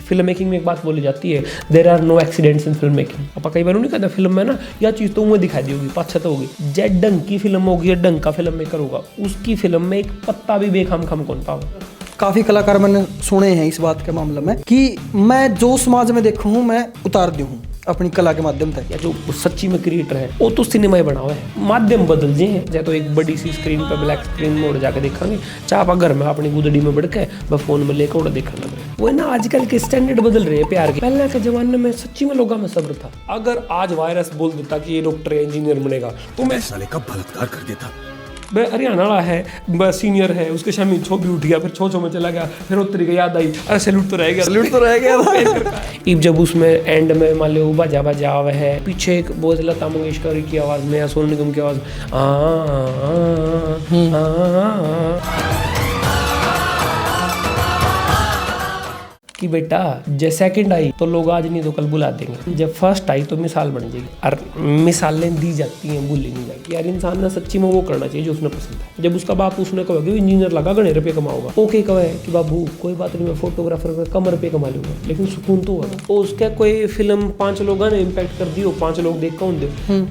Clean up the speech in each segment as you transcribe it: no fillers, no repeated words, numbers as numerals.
Film making में एक बात बोली जाती है, there are no accidents in film making. आप कई बार नहीं कहते फिल्म में ना यह चीज़ तो मुझे दिखाई दी होगी, पाछत होगी। जब ढंग की फिल्म होगी या ढंग का फिल्म मेकर होगा, उसकी फिल्म में एक पत्ता भी बेखम खम कौन पाओगे। काफ़ी कलाकार मैंने सुने हैं इस बात के मामले में कि मैं जो समाज में देखा हूँ मैं उतार दी हूँ अपनी कला के माध्यम से। या जो सच्ची में क्रिएटर है वो तो सिनेमा ही बना हुआ है, माध्यम बदल जे हैं। चाहे तो एक बड़ी सी स्क्रीन पर ब्लैक स्क्रीन में उड़ जाकर देखेंगे, चाहे आप घर में अपनी गुदड़ी में बढ़ के व फोन में लेकर उड़ देखने लगे। वो है ना आजकल के स्टैंडर्ड बदल रहे हैं प्यार के। पहले के जमाने में सच्ची में लोगों में सब्र था। अगर आज वायरस बोल देता कि ये डॉक्टर या इंजीनियर बनेगा तो मैं साले का बलात्कार कर देता। वह हरियाणा वाला है, सीनियर है, उसके शामी छो भी उठ गया, फिर छो में चला गया, फिर उत्तरी को याद आई, अरे सैल्यूट तो रह गया। इब जब उसमें एंड में मान लो बाजा बाजा आवे है, पीछे एक बहुत लता मंगेशकर की आवाज में या सोनू निगम की आवाज कि बेटा जब सेकंड आई तो लोग आज नहीं तो कल बुला देंगे, जब फर्स्ट आई तो मिसाल बन जाएगी। और मिसालें दी जाती हैं, भूली नहीं जाती। यार इंसान ने सच्ची में वो करना चाहिए जो उसने पसंद है। जब उसका बाप उसने कहा कि इंजीनियर लगा गणे रुपये कमाओगा, ओके कहे कि बाबू कोई बात नहीं, मैं फोटोग्राफर का कम रुपये कमा लूंगा, लेकिन सुकून तो हुआ। उसका कोई फिल्म 5 लोगों ने इम्पैक्ट कर दी, 5 लोग देख कौन दे,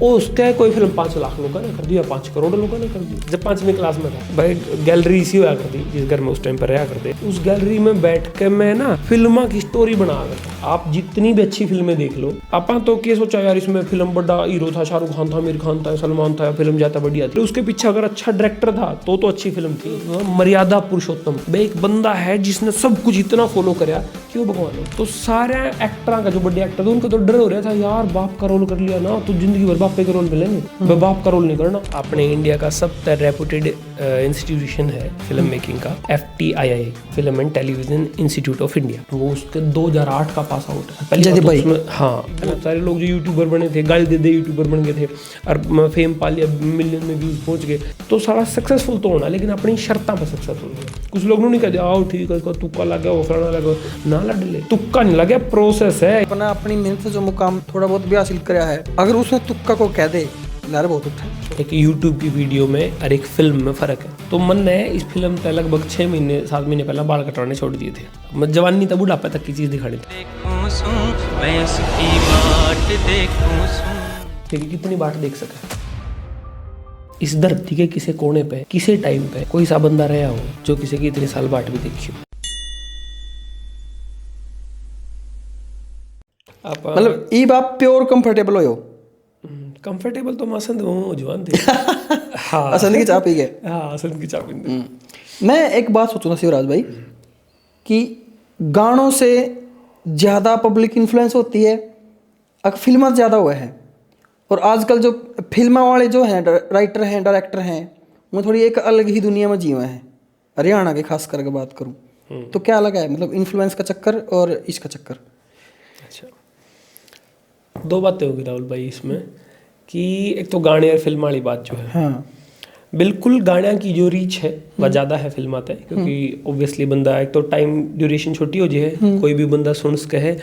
उसका कोई फिल्म 5 लाख लोगों ने कर दी, 5 करोड़ लोगों ने कर दी। जब 5वीं क्लास में था भाई, गैलरी इसी हुआ करती जिस घर में उस टाइम पर रहा करते, उस गैलरी में बैठ के मैं ना फिल्मा की स्टोरी बना रहा। आप जितनी भी अच्छी फिल्में देख लो, अपन तो क्या सोचा यार इसमें फिल्म बड़ा हीरो था, शाहरुख खान था, आमिर खान था, सलमान था, फिल्म जाता बढ़िया थी। उसके पीछे अगर अच्छा डायरेक्टर था तो अच्छी फिल्म थी। मर्यादा पुरुषोत्तम एक बंदा है जिसने सब कुछ इतना फॉलो कराया कि वो भगवान है। तो सारे एक्टरों का जो बड़े एक्टर थे उनका तो डर हो रहा था, यार बाप का रोल कर लिया ना तो जिंदगी भर बाप के रोल मिलेंगे, बाप का रोल नहीं करना। अपने इंडिया का सबसे रेपुटेड इंस्टीट्यूशन है फिल्म मेकिंग का, FTII, film and television institute of India. वो उसके 2008 का पास आउट है। पहले उसमें हाँ सारे लोग जो यूट्यूबर बने थे गाली दे यूट्यूबर बन गए थे और फेम पा लिया, मिलियन में व्यूज पहुंच गए, तो सारा सक्सेसफुल तो होना, लेकिन अपनी शर्तां पर सक्सेसफुल हो। कुछ लोग नहीं कहते आओ ठीक है इसका तुक्का लगा वो फलाना लगा ना, लड़ले तुक्का नहीं लगे, प्रोसेस है। अपना अपनी मेहनत से जो मुकाम थोड़ा बहुत भी हासिल कराया है, अगर उसने तुक्का को कह दे यार बहुत उठा। एक यूट्यूब की वीडियो में और एक फिल्म में फ़र्क है। तो मन ने इस फिल्म पे लगभग 6 महीने 7 महीने पहले बाल कटवाने छोड़ दिए थे। मैं जवानी तक बुढ़ापे तक की चीज़ दिखानी थी। देखिए कितनी बात देख सके इस धरती के किसी कोने पे किसी टाइम पे कोई सा बंदा रहा हो जो किसी की इतनी साल बाट भी देखी हो। मतलब ई बाप प्योर कंफर्टेबल हो कंफर्टेबल तो मसंद वो जवान थे। हाँ असंद की चाय पी गए। हाँ असंद की चाय पी। मैं एक बात सोचूंगा शिवराज भाई कि गानों से ज़्यादा पब्लिक इन्फ्लुएंस होती है, अब फिल्में ज़्यादा हुए हैं, और आजकल जो फिल्म वाले जो हैं राइटर हैं डायरेक्टर हैं वो थोड़ी एक अलग ही दुनिया में जीवे हैं। हरियाणा के खास करके बात करूँ तो क्या अलग है, मतलब इन्फ्लुएंस का चक्कर और इसका चक्कर। अच्छा 2 बातें होगी राहुल भाई इसमें कि एक तो गाने और फिल्म वाली बात जो है, हाँ बिल्कुल गाने की जो रीच है वह ज़्यादा है फिल्म आता है, क्योंकि ऑब्वियसली बंदा एक तो टाइम ड्यूरेशन छोटी हो जाए, कोई भी बंदा सुन सके है,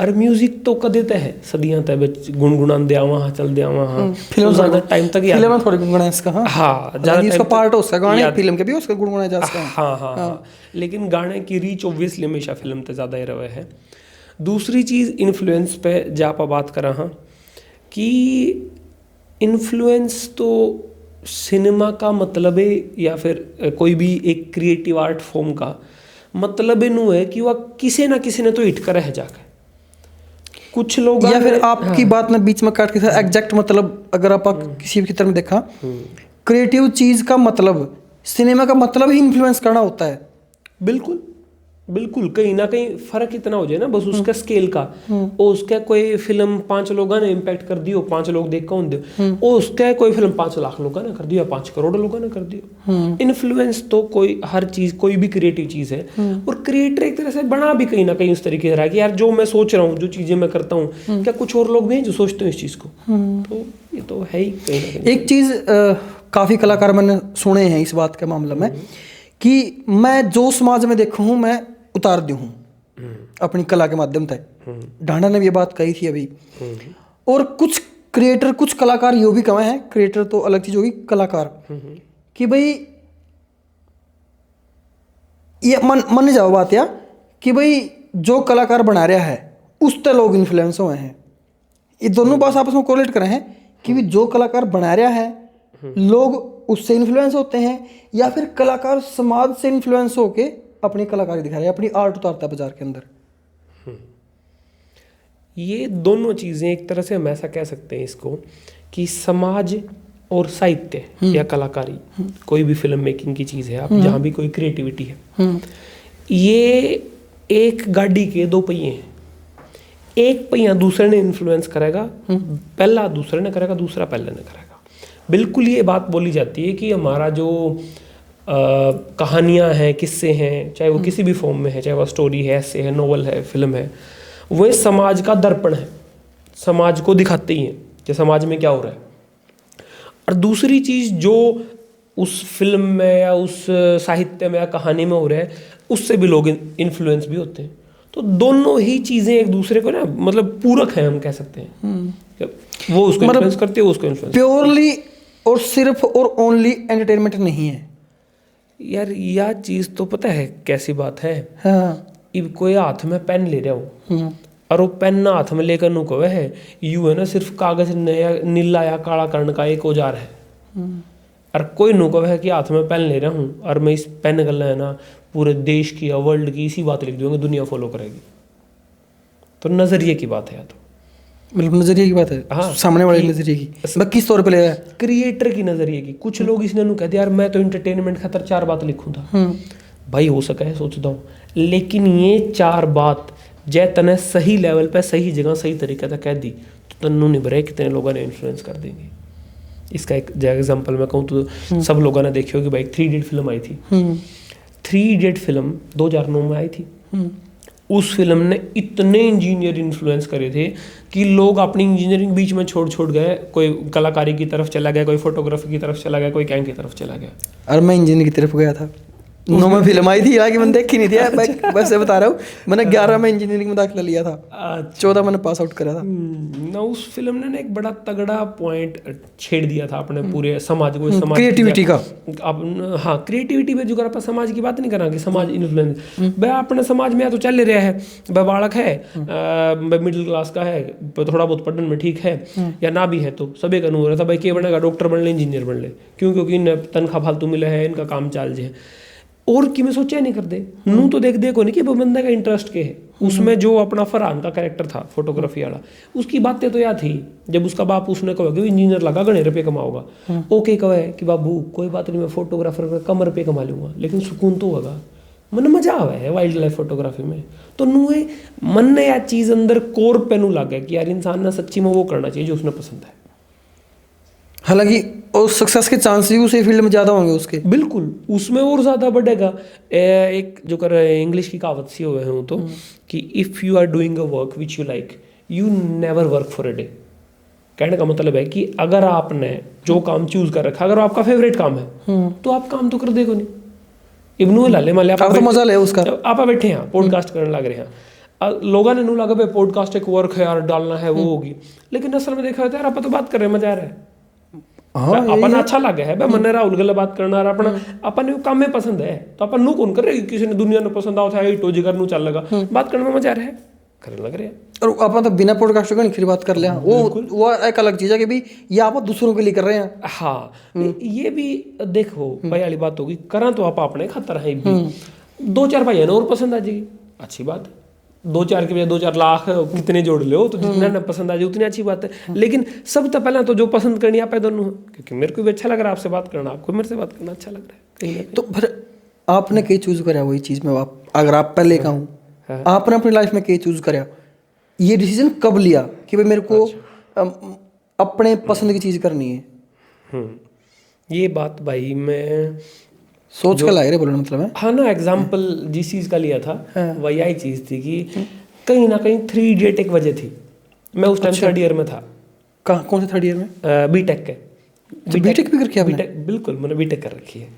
और म्यूजिक तो कदे तक है सदियां तक गुनगुनान दिया वहाँ चल दिया वहाँ फिल्म ज़्यादा टाइम तक याद फिल्म थोड़ी गुनगुना इसका हाँ ज़्यादा इसका पार्ट हो उसका गाने फिल्म के भी उसका गुनगुना जा सकता है। हाँ हाँ हाँ लेकिन गाने की रीच ऑब्वियसली हमेशा फिल्म तक ज़्यादा ही रहे है। दूसरी चीज़ इन्फ्लुएंस पे जा पा बात करा हाँ कि इन्फ्लुएंस तो सिनेमा का मतलब है या फिर कोई भी एक क्रिएटिव आर्ट फॉर्म का मतलब इनू है कि वह किसी ना किसी ने तो हिट कर रह जाकर कुछ लोग, या फिर आपकी बात में बीच में काट के एग्जैक्ट मतलब अगर आप किसी की तरफ देखा क्रिएटिव चीज़ का मतलब सिनेमा का मतलब ही इन्फ्लुएंस करना होता है। बिल्कुल बिल्कुल कहीं ना कहीं फर्क इतना हो जाए ना बस उसका स्केल का, ओ उसका कोई फिल्म 5 लोगों ने इम्पैक्ट कर दियो, 5 लोग देख कौन दे, ओ उसका कोई फिल्म 5 लाख लोगों ने कर दिया, 5 करोड़ लोगों ने कर दिया। इन्फ्लुएंस तो कोई हर चीज कोई भी क्रिएटिव चीज है, और क्रिएटर एक तरह से बना भी कहीं ना कहीं उस तरीके से रहा कि यार जो मैं सोच रहा हूँ जो चीजें मैं करता हूँ क्या कुछ और लोग भी हैं जो सोचते हैं इस चीज को, तो ये तो है ही कहीं ना कहीं। एक चीज काफी कलाकार मैंने सुने हैं इस बात के मामले में कि मैं जो समाज में देखा हूँ मैं उतार दी हूँ अपनी कला के माध्यम से। ढांडा ने भी ये बात कही थी अभी, और कुछ क्रिएटर कुछ कलाकार ये भी कहे हैं, क्रिएटर तो अलग चीज होगी, कलाकार कि भाई ये मन जाओ बात या कि भाई जो कलाकार बना रहा है उससे लोग इन्फ्लुएंस हुए हैं। ये दोनों बात आपस में कोरिलेट कर रहे हैं कि भी जो कलाकार बना रहा है लोग उससे इन्फ्लुएंस होते हैं, या फिर कलाकार समाज से इन्फ्लुएंस होके अपनी कलाकारी दिखा रहे हैं, अपनी आर्ट उतारता है बाजार के अंदर। ये दोनों चीज़ें एक तरह से हम ऐसा कह सकते हैं इसको कि समाज और साहित्य या कलाकारी, कोई भी फिल्म मेकिंग की चीज़ है, आप जहाँ भी कोई क्रिएटिविटी है, ये एक गाड़ी के दो पहिए हैं। एक पहिया दूसरे ने इन्फ्लुएंस करेगा, पहला दूसरे ने करेगा, दूसरा पहले ने करेगा। बिल्कुल ये बात बोली जाती है कि हमारा जो कहानियाँ हैं, किस्से हैं, चाहे वो किसी भी फॉर्म में है, चाहे वो स्टोरी है, ऐसे है, नोवेल है, फिल्म है, वो समाज का दर्पण है, समाज को दिखाते ही हैं कि समाज में क्या हो रहा है। और दूसरी चीज़ जो उस फिल्म में या उस साहित्य में या कहानी में हो रहा है, उससे भी लोग इन्फ्लुएंस भी होते हैं। तो दोनों ही चीज़ें एक दूसरे को ना मतलब पूरक हैं, हम कह सकते हैं। वो उसको इन्फ्लुएंस करती है, वो उसको इन्फ्लुएंस। प्योरली और सिर्फ और ओनली एंटरटेनमेंट नहीं है यार। यह चीज़ तो पता है कैसी बात है। हाँ। इब कोई हाथ में पेन ले रहा हो और वो पेन ना हाथ में लेकर नु कहे है यू है ना सिर्फ कागज नया नीला या काला करने का एक औजार है। और कोई नु कहे कि हाथ में पेन ले रहा हूँ और मैं इस पेन गल है ना पूरे देश की या वर्ल्ड की इसी बात लिख दूंगा, दुनिया फॉलो करेगी। तो नजरिए की बात है या तो मतलब नजरिए की बात है। हाँ, सामने वाले नजरिए की, मैं किस तौर पे ले रहा है, क्रिएटर की नजरिए की। कुछ लोग इसने नु कहते यार मैं तो एंटरटेनमेंट खातर 4 बात लिखूं था। भाई हो सका है, सोचता हूँ, लेकिन ये 4 बात जै तने सही लेवल पे सही जगह सही तरीके से कह दी तो तन्नू नहीं भरे कितने लोगों ने इन्फ्लुएंस कर देंगे। इसका एक एग्जांपल मैं कहूँ तो सब लोगों ने देखी होगी भाई 3 इडियट फिल्म आई थी। 3 इडियट फिल्म 2009 में आई थी। उस फिल्म ने इतने इंजीनियर इन्फ्लुएंस करे थे कि लोग अपनी इंजीनियरिंग बीच में छोड़ गए, कोई कलाकारी की तरफ चला गया, कोई फोटोग्राफी की तरफ चला गया, कोई कैम की तरफ चला गया। और मैं इंजीनियरिंग की तरफ गया था। 9 में फिल्म आई थी, हालांकि मैंने देखी नहीं थी, मैं वैसे बता रहा हूँ। मैंने 11 में इंजीनियरिंग में दाखिला लिया था, 14 मैंने पास आउट करा था ना। उस फिल्म ने एक बड़ा तगड़ा पॉइंट छेड़ दिया था अपने पूरे समाज को, समाज क्रिएटिविटी का। हाँ, क्रिएटिविटी में जो कर समाज की बात नहीं करा कि समाज इन्फ्लुएंस भाई अपने समाज में या तो चल रहा है, भाई बालक है, मिडिल क्लास का है, थोड़ा बहुत पढ़ने में ठीक है या ना भी है, तो सभी का नूर है था भाई के बनेगा, डॉक्टर बन ले, इंजीनियर बन ले, क्यों? क्योंकि इन्हें तनख्वाह फालतू मिले है, इनका काम चाल जे और कि मैं सोचा नहीं कर दे नू तो देख देखो नहीं कि वो बंदे का इंटरेस्ट के है। उसमें जो अपना फरहान का कैरेक्टर था फोटोग्राफी वाला, उसकी बातें तो याद थी। जब उसका बाप उसने कहा कि इंजीनियर लगा गणे रुपये कमाओगा, ओके कहे कि बाबू कोई बात नहीं, मैं फोटोग्राफर में कम रुपये कमा लूंगा, लेकिन सुकून तो होगा, मन मजा आवा है वाइल्ड लाइफ फोटोग्राफी में। तो नू मन ने यह चीज़ अंदर कोर पे नू लग गया कि यार इंसान ने सच्ची में वो करना चाहिए जो उसने पसंद है। हालांकि और सक्सेस के चांस भी उसी फील्ड में ज़्यादा होंगे उसके, बिल्कुल उसमें और ज़्यादा बढ़ेगा। एक जो कर इंग्लिश की कहावत सी हुए हैं तो कि if you are doing a work which you like you never work for a day. कहने का मतलब है कि अगर आपने जो काम चूज कर रखा, अगर आपका फेवरेट काम है तो आप काम तो कर देगो नहीं। इब्नू लाले मान लिया आप तो मजा ले उसका, आप बैठे हैं पॉडकास्ट करने लग रहे हैं, लोगों ने नू लगा भाई पॉडकास्ट एक वर्क है यार, डालना है वो होगी, लेकिन असल में देखा होता है यार आप तो बात कर रहे हैं, मजा आ रहा है, अपन अच्छा लगे है, मन राहुल गल बात करना अपना अपन काम में पसंद है, तो अपन नू कौन कर रहे, किसी ने दुनिया में पसंद आओ था जिगर नू चल लगा बात करने में मजा आ रहा है, करने लग रहे हैं। और अपन तो बिना पॉडकास्ट का फिर बात कर लिया, वो एक अलग चीज है कि भी ये आप दूसरों के लिए कर रहे हैं। हाँ, ये भी देखो भाई वाली बात होगी, करा तो आप अपने खातर है भी 2-4 भाई है ना और पसंद आ जाएगी, अच्छी बात है। 2-4 के बजाय 2-4 लाख कितने जोड़ लो तो जितना ना पसंद आ जाए उतनी अच्छी बात है। लेकिन सब तो पहले तो जो पसंद करनी आप है दोनों, क्योंकि मेरे को भी अच्छा लग रहा है आपसे बात करना, आपको मेरे से बात करना अच्छा लग रहा है कहीं ना। तो फिर आपने कहीं चूज करा वही चीज में, आप अगर आप पहले का हूँ आपने अपनी लाइफ में कहीं चूज करा, ये डिसीजन कब लिया कि भाई मेरे को अपने पसंद की चीज करनी है? ये बात भाई मैं सोच कर ला रहे बोलने मतलब है। हाँ ना, एग्जाम्पल जिस चीज़ का लिया था वह यही चीज़ थी कि कहीं ना कहीं 3 इडियट एक वजह थी। मैं उस टाइम 3rd ईयर में था। कहाँ, कौन से 3rd ईयर में? बीटेक के। बीटेक भी करके आपने? बिल्कुल, मैंने बीटेक कर रखी है।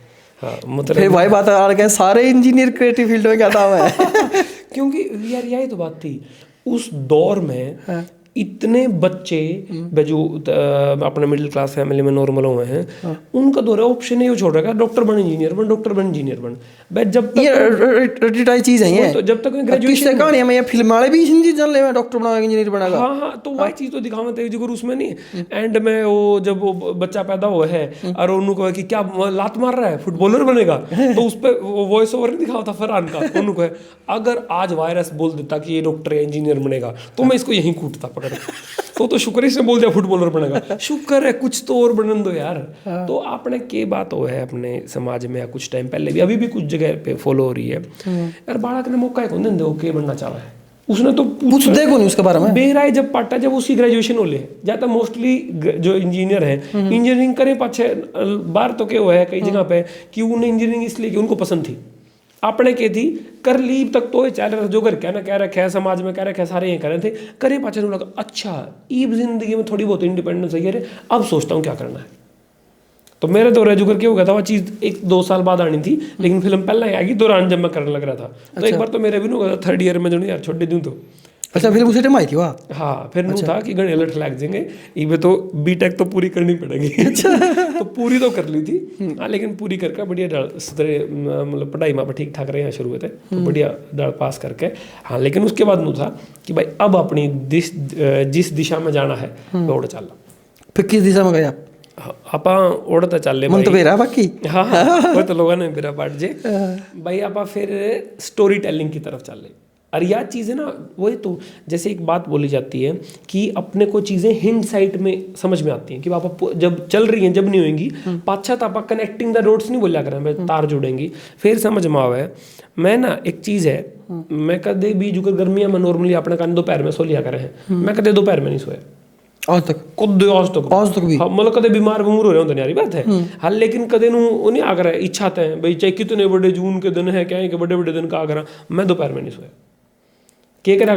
हाँ मतलब फिर भाई बात आ रहा है सारे इंजीनियर क्रिएटिव फील्ड में क्या था है। क्योंकि यार यही तो बात थी उस दौर में इतने बच्चे जो अपने मिडिल क्लास फैमिली में नॉर्मल हुए हैं उनका दो ऑप्शन है, छोड़ रखा डॉक्टर बन इंजीनियर बन, डॉक्टर बन इंजीनियर बन। भाई जब तक ये रटिटाई चीज है ये, तो जब तक ग्रेजुएशन कहानी में ये फिल्म वाले भी इसी चीज जान ले डॉक्टर बना इंजीनियर बनाएगा। हाँ तो वही चीज तो दिखावा तेज जरूर उसमें नहीं। एंड में वो जब वो बच्चा पैदा हुआ है और उन्होंने कहा कि क्या लात मार रहा है फुटबॉलर बनेगा, तो उस पर वॉइस ओवर नहीं दिखावा था फरहान का। उन्होंने कहा अगर आज वायरस बोल देता कि ये डॉक्टर या इंजीनियर बनेगा तो मैं इसको यहीं कूटता पकड़। तो शुक्र इसने बोल दिया फुटबॉलर बनेगा, शुक्र है कुछ तो और बनन दो यार। तो आपने के बात हो है अपने समाज में या कुछ टाइम पहले भी अभी भी कुछ जगह पे फॉलो हो रही है यार, बालक ने मौका कौन देंगे वो के बनना चाह रहा है, उसने तो कुछ देखो नहीं उसके बारे में। बेराय जब पाटा जब उसकी ग्रेजुएशन हो ले जाता मोस्टली जो इंजीनियर है इंजीनियरिंग करें पाछे बार तो क्या हुआ है कई जगह पे कि उन्हें इंजीनियरिंग इसलिए कि उनको पसंद थी, आपने के थी कर ली तक तो चल रहा जो कर कहना कह रखा है समाज में कह रखा है सारे ये कर रहे थे करे पाचे लगा अच्छा ईब जिंदगी में थोड़ी बहुत इंडिपेंडेंस है, अब सोचता हूँ क्या करना है। तो मेरे तो रेजू करके हो गया था वो चीज़ 1-2 साल बाद आनी थी, लेकिन फिल्म पहले ही आएगी दौरान जब मैं करने लग रहा था। तो एक बार तो मेरे भी नहीं हुआ था 3rd ईयर में जो नहीं यार छोड़ दूँ तो अच्छा फिर उसे टाइम आई थी वाह। हाँ फिर नहीं था कि गणे लठ लग जाएंगे ये तो बीटेक तो पूरी करनी पड़ेगी। तो पूरी तो कर ली थी हाँ, लेकिन पूरी करके बढ़िया मतलब पढ़ाई में ठीक ठाक रहे हैं शुरू हुए थे तो बढ़िया डाल पास करके हाँ। लेकिन उसके बाद नहीं था कि भाई अब अपनी जिस दिशा में जाना है वो उड़ चल। फिर किस दिशा में गए आप? आप उड़ता चल मन तो बेरा बाकी हाँ वो तो लोगों ने मेरा बांट जे भाई आप फिर स्टोरी टेलिंग की तरफ चल रहे। और यह चीज़ें ना वही तो जैसे एक बात बोली जाती है कि अपने को चीज़ें हिंड साइट में समझ में आती हैं कि आप जब चल रही हैं जब नहीं होंगी पाछा तो आप कनेक्टिंग द रोड्स नहीं बोलिया करें तार जुड़ेंगी फिर समझ में आवे। मैं ना एक चीज़ है मैं कदे भी जो गर्मियाँ में नॉर्मली अपने कान दोपहर में सो लिया करे हैं, मैं कदे दोपहर में नहीं सोया आज तक आज तक भी हाँ, मतलब कदे बीमार बमूर हो रहे होते यारी बात है हाँ। लेकिन कदे नू नहीं आ कर इच्छा है भाई चाहे कितने बड़े जून के दिन है क्या है कि बड़े बड़े दिन का आ करा मैं दोपहर में नहीं सोया के करा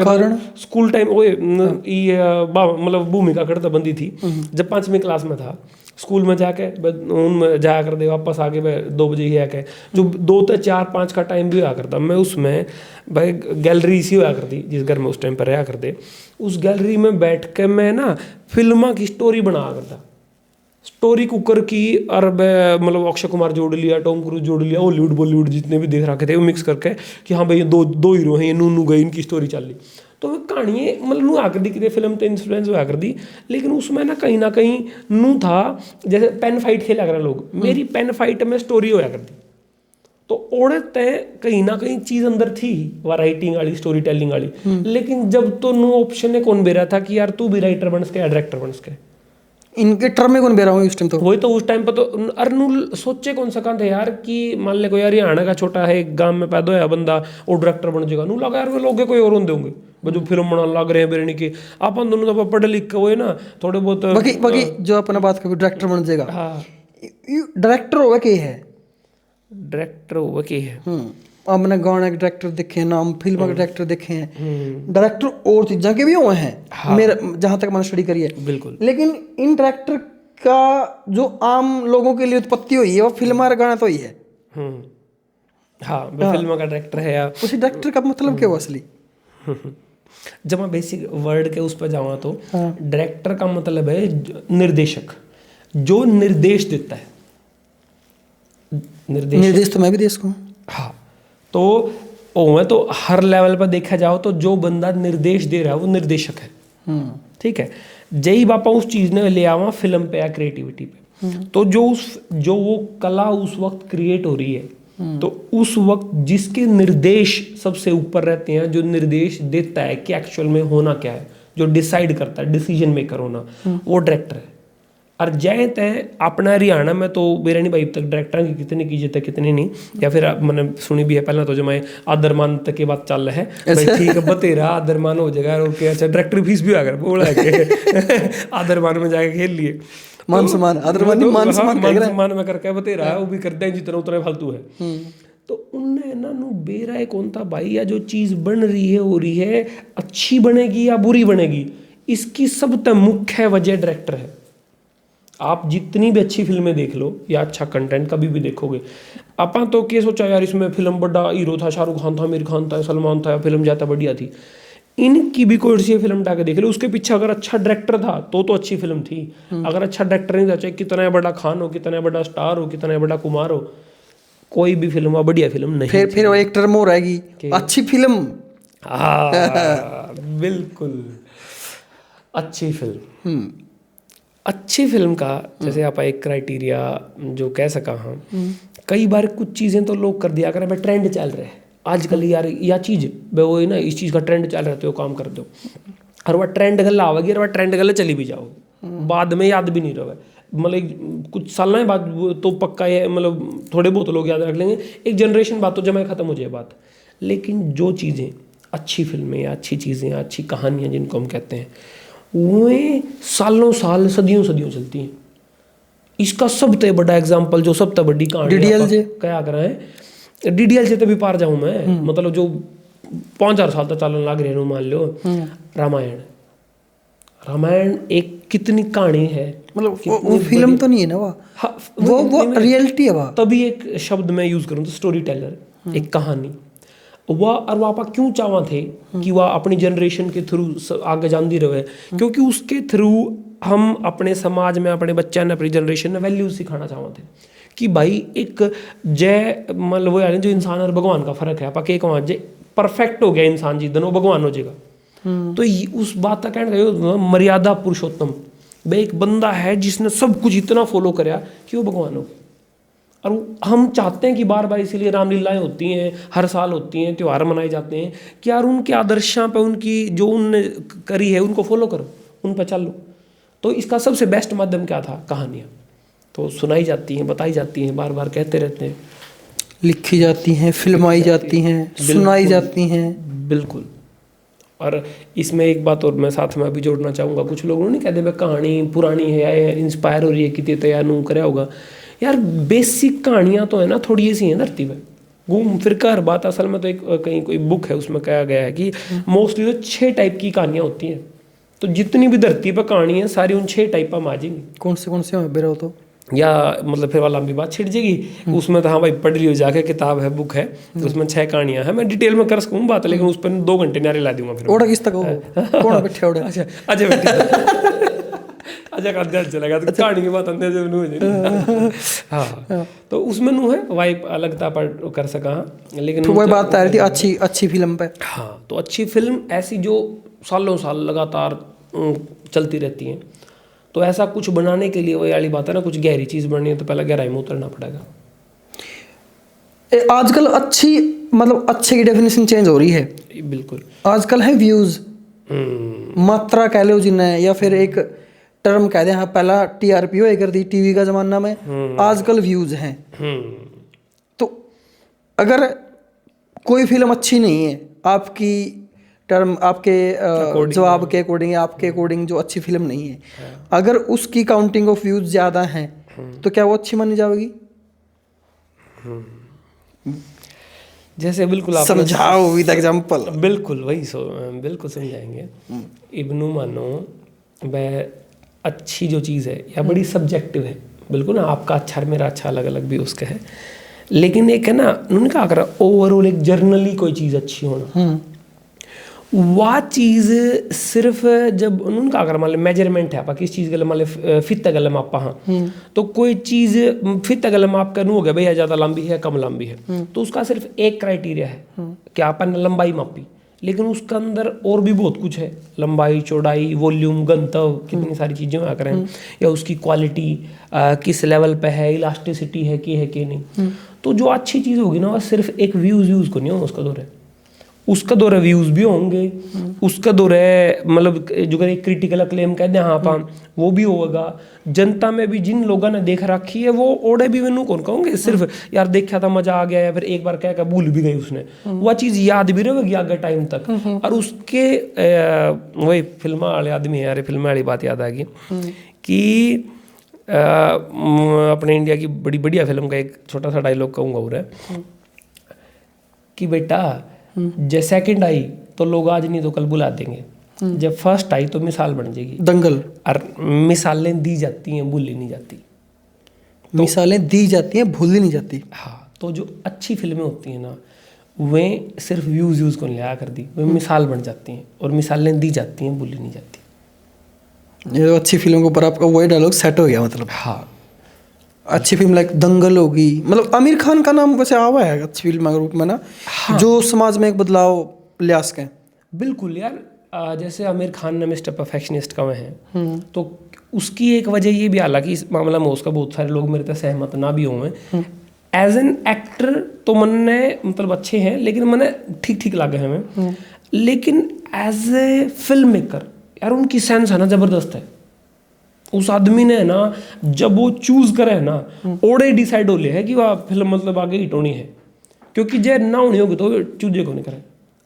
स्कूल टाइम वो मतलब भूमिका करता बंदी थी जब 5वीं क्लास में था स्कूल में जाके उनमें जाया कर दे वापस आके 2 बजे ही आके जो 2 से 4-5 का टाइम भी हुआ करता मैं उसमें भाई गैलरी इसी हुआ करती जिस घर में उस टाइम पर रहा करते उस गैलरी में बैठ के मैं ना फिल्मा की स्टोरी बना करता स्टोरी कुकर की और मतलब अक्षय कुमार जोड़ लिया टॉम क्रूज जोड़ लिया हॉलीवुड बॉलीवुड जितने भी देख रखे थे वो मिक्स करके कि हाँ भाई ये दो हीरो हैं ये नू गए इनकी स्टोरी चल रही। तो मैं कहानी मतलब नू आकर दी कि फिल्म तो इन्फ्लुएंस हुआ कर दी लेकिन उसमें ना कहीं नू था जैसे पेन फाइट खेला कर लोग मेरी पेन फाइट में स्टोरी होया कर दी। तो औरत कहीं ना कहीं चीज़ अंदर थी राइटिंग वाली स्टोरी टेलिंग वाली लेकिन जब तो नो ऑप्शन है कौन बेरा था कि यार तू भी राइटर बन सके या डायरेक्टर बन सके इनके टर्म में कौन बेरा हुआ उस टाइम तो वही तो उस टाइम पर तो अर्नुल सोचे कौन सा था यार कि मान ले कोई यार हरियाणा का छोटा है गांव में पैदा होया बंदा और डायरेक्टर बन जाएगा नू लगा यार वो लोग कोई और होंगे होंगे जो फिल्म बनाने लग रहे हैं बेरनी के अपन दोनों तो पढ़े लिख के हुए ना थोड़े बहुत बाकी जो अपना बात करें डायरेक्टर बन जाएगा हाँ डायरेक्टर होगा के है डायरेक्टर होगा के है हमने गाने के डायरेक्टर देखे हैं नाम फिल्म के डायरेक्टर देखे हैं डायरेक्टर और चीज़ों के भी हुए हैं हाँ। मेरा जहाँ तक मैंने स्टडी करी है बिल्कुल लेकिन इन डायरेक्टर का जो आम लोगों के लिए उत्पत्ति हुई है वो फिल्म और गाना तो ही है हाँ फिल्म का डायरेक्टर है या उसी डायरेक्टर का मतलब क्या हुआ असली जब मैं बेसिक वर्ड के उस पर जाऊँ तो डायरेक्टर का मतलब है निर्देशक जो निर्देश देता है निर्देश तो मैं भी दे सकूँ हाँ। तो मैं तो हर लेवल पर देखा जाओ तो जो बंदा निर्देश दे रहा है वो निर्देशक है ठीक है जय बापा उस चीज़ ने ले आवा फिल्म पे या क्रिएटिविटी पे तो जो वो कला उस वक्त क्रिएट हो रही है तो उस वक्त जिसके निर्देश सबसे ऊपर रहते हैं जो निर्देश देता है कि एक्चुअल में होना क्या है जो डिसाइड करता है डिसीजन मेकर होना वो डायरेक्टर है। और जय तय अपना हरियाणा में तो बेरानी भाई तक डायरेक्टर की कितने की जितने कितने नहीं या फिर मैंने सुनी भी है पहला तो जो मैं आदरमान तक की बात चल रहा है भाई ठीक है बतेरा आदरमान हो जाएगा ओके अच्छा डायरेक्टर फीस भी आकर बोला के आदरमान में जाके खेल लिए मान सम्मान आदरमान मान सम्मान में करके बतेरा वो भी करते हैं जितना उतना फालतू है। तो उनने ना नु बेरा कौन था भाई या जो चीज़ बन रही है हो रही है अच्छी बनेगी या बुरी बनेगी इसकी सबसे मुख्य वजह डायरेक्टर है। आप जितनी भी अच्छी फिल्में देख लो या अच्छा कंटेंट कभी भी देखोगे अपन तो क्या सोचा यार इसमें फिल्म बड़ा हीरो था शाहरुख खान था आमिर खान था सलमान था फिल्म ज़्यादा बढ़िया थी इनकी भी कोई सी फिल्म उठा के देख लो, उसके पीछे अगर अच्छा डायरेक्टर था तो अच्छी फिल्म थी। अगर अच्छा डायरेक्टर नहीं था, चाहे कितना बड़ा खान हो, कितना बड़ा स्टार हो, कितना बड़ा कुमार हो, कोई भी फिल्म वो बढ़िया फिल्म नहीं। फिर वो एक टर्म हो रहेगी अच्छी फिल्म। हाँ बिल्कुल, अच्छी फिल्म। अच्छी फिल्म का जैसे आप एक क्राइटेरिया जो कह सका हम, कई बार कुछ चीज़ें तो लोग कर दिया करें, भाई ट्रेंड चल रहा है आजकल यार, या चीज़ वो ना इस चीज़ का ट्रेंड चल रहा है तो काम कर दो, और वह ट्रेंड गला आवेगी और वह ट्रेंड गला चली भी जाओगी, बाद में याद भी नहीं रहे, मतलब कुछ साल बाद तो पक्का है, मतलब थोड़े बहुत लोग याद रख लेंगे, एक जनरेशन बाद तो जमा खत्म हो जाए बात। लेकिन जो चीज़ें अच्छी फिल्में या अच्छी चीज़ें या अच्छी कहानियाँ जिनको हम कहते हैं, वे सालों साल सदियों सदियों चलती हैं। इसका सबसे बड़ा एग्जाम्पल जो सबसे बड़ी कहानी क्या कर रहे हैं, DDL से तो भी पार जाऊँ मैं, मतलब जो 5-4 साल तक चलन लग रहे हैं, मान लो रामायण। रामायण एक कितनी कहानी है, मतलब वो फिल्म तो नहीं है ना वो। हाँ, वो रियलिटी है। वह तभी एक शब्द मैं यूज करूँ तो स्टोरी टेलर, एक कहानी। वह और वह क्यों चाहवा थे कि वह अपनी जनरेशन के थ्रू आगे जाती रहे, क्योंकि उसके थ्रू हम अपने समाज में अपने बच्चे ने अपनी जनरेशन में वैल्यूज सिखाना चाहते थे कि भाई एक जय मतलब वो यानी जो इंसान और भगवान का फर्क है, पके वहाँ जय परफेक्ट हो गया इंसान जिस दिन वो भगवान हो जाएगा। तो उस बात का कहना मर्यादा पुरुषोत्तम, भाई एक बंदा है जिसने सब कुछ इतना फॉलो कराया कि वो भगवान हो। और हम चाहते हैं कि बार बार इसीलिए रामलीलाएं होती हैं, हर साल होती हैं, त्यौहार मनाए जाते हैं कि यार उनके आदर्शों पे, उनकी जो उनने करी है उनको फॉलो करो, उन पर चलो। तो इसका सबसे बेस्ट माध्यम क्या था, कहानियाँ। तो सुनाई जाती हैं, बताई जाती हैं, बार बार कहते रहते हैं, लिखी जाती हैं, फिल्माई जाती हैं, सुनाई जाती हैं। बिल्कुल। और इसमें एक बात और मैं साथ में अभी जोड़ना चाहूँगा, कुछ लोग नहीं कहते भाई कहानी पुरानी है या इंस्पायर हो रही है कि तैयार नू कराया होगा। यार बेसिक कहानियाँ तो है ना, थोड़ी सी हैं धरती पर, घूम फिर कर बात। असल में तो एक कहीं कोई बुक है उसमें कहा गया है कि मोस्टली तो 6 टाइप की कहानियाँ होती हैं। तो जितनी भी धरती पर कहानी है सारी उन 6 टाइप पर आ जाएंगी। कौन से हैं बेरो तो, या मतलब फिर वाला लंबी बात छिड़ जाएगी उसमें। तो हाँ भाई पढ़ लियो जाके, किताब है, बुक है, तो उसमें 6 कहानियाँ हैं। मैं डिटेल में कर सकूँ बात, लेकिन उस पर 2 घंटे नारे ला दूंगा फिर। ओड़ा किस तक हो कौन बैठे ओड़ा? अच्छा अच्छा का अंदाज चलेगा तो कहानी की बात अंदाज में हो जाए। हाँ तो उसमें नू है वाइब अलग था पर कर सका। लेकिन तो वही बात आ रही थी अच्छी फिल्म पे। हाँ तो अच्छी फिल्म ऐसी जो सालों साल लगातार चलती रहती हैं। तो ऐसा कुछ बनाने के लिए वही वाली बात है ना, कुछ गहरी चीज़ बननी है तो पहले गहराई में उतरना पड़ेगा। आजकल अच्छी मतलब अच्छे की डेफिनेशन चेंज हो रही है। बिल्कुल आजकल है व्यूज, मात्रा कह लो जिन्हें, या फिर एक टर्म कह दें। हाँ पहला TRP हुआ करती टीवी का जमाना में, आजकल व्यूज हैं। तो अगर कोई फिल्म अच्छी नहीं है आपकी टर्म, आपके जवाब के अकॉर्डिंग, आपके अकॉर्डिंग जो अच्छी फिल्म नहीं है, अगर उसकी काउंटिंग ऑफ व्यूज ज़्यादा हैं तो क्या वो अच्छी मानी जाएगी? जैसे बिल्कुल आप समझाओ विद एग्जांपल। बिल्कुल वही बिल्कुल समझाएंगे। इब्नू मानो वह अच्छी जो चीज़ है या बड़ी सब्जेक्टिव है, बिल्कुल ना, आपका अच्छा मेरा अच्छा अलग अलग भी उसका है। लेकिन एक है ना, उन्होंने कहा कर ओवरऑल एक जर्नली कोई चीज़ अच्छी होना, वह चीज़ सिर्फ जब उन्होंने कहा कर मान लो मेजरमेंट है आपका किस चीज़ के लिए, मान लो फित गल मापा। हाँ तो कोई चीज़ फित गल माप कर हो गया भैया ज़्यादा लंबी है कम लंबी है, तो उसका सिर्फ एक क्राइटेरिया है कि अपन ने लंबाई मापी। लेकिन उसके अंदर और भी बहुत कुछ है, लंबाई, चौड़ाई, वॉल्यूम, गंतव्य, कितनी सारी चीज़ें आ करें, या उसकी क्वालिटी किस लेवल पे है, इलास्टिसिटी है कि नहीं। तो जो अच्छी चीज़ होगी ना, वह सिर्फ एक व्यूज़ को नहीं होगा, उसका दौर है, उसका दौर है व्यूज़ भी होंगे, उसका दौर है मतलब जो एक क्रिटिकल अक्लेम कहते हैं हाँ पा वो भी होगा। जनता में भी जिन लोगों ने देख रखी है वो ओढ़े भी मैनू कौन कहूँगे, सिर्फ यार देखा था मजा आ गया, या फिर एक बार कह भूल भी गई उसने, वह चीज़ याद भी रहेगी आगे टाइम तक। और उसके वही फिल्म वाले आदमी है यार, फिल्म वाली बात याद आ गई कि अपने इंडिया की बड़ी बढ़िया फिल्म का एक छोटा सा डायलॉग कहूँगा और है कि बेटा जब सेकंड आई तो लोग आज नहीं तो कल बुला देंगे, जब फर्स्ट आई तो मिसाल बन जाएगी। दंगल। और मिसालें दी जाती हैं, भूली नहीं जाती। तो मिसालें दी जाती हैं, भूली नहीं जाती। हाँ तो जो अच्छी फिल्में होती हैं ना, वे सिर्फ व्यूज़ यूज़ को लिया कर दी, वे मिसाल बन जाती हैं और मिसालें दी जाती हैं, बोली नहीं जाती। ये अच्छी फिल्म के ऊपर आपका वही डायलॉग सेट हो गया मतलब। हाँ, अच्छी फिल्म लाइक दंगल होगी, मतलब आमिर खान का नाम वैसे आवा है अच्छी फिल्म के रूप में ना। हाँ। जो समाज में एक बदलाव ले सके। बिल्कुल यार, जैसे आमिर खान ने मिस्टर परफेक्शनिस्ट का है, तो उसकी एक वजह ये भी, हालांकि इस मामला में उसका बहुत सारे लोग मेरे से सहमत ना भी हुए, एज एन एक्टर तो मैंने मतलब अच्छे हैं, लेकिन मैंने ठीक ठीक लगे हैं हमें, लेकिन एज ए फिल्म मेकर यार उनकी सेंस है ना ज़बरदस्त है। उस आदमी ने ना जब वो चूज करे ना, ओड़े डिसाइड हो ले है कि वह फिल्म मतलब आगे हिट होनी है, क्योंकि जे ना होनी होगी तो चूजे को नहीं करे।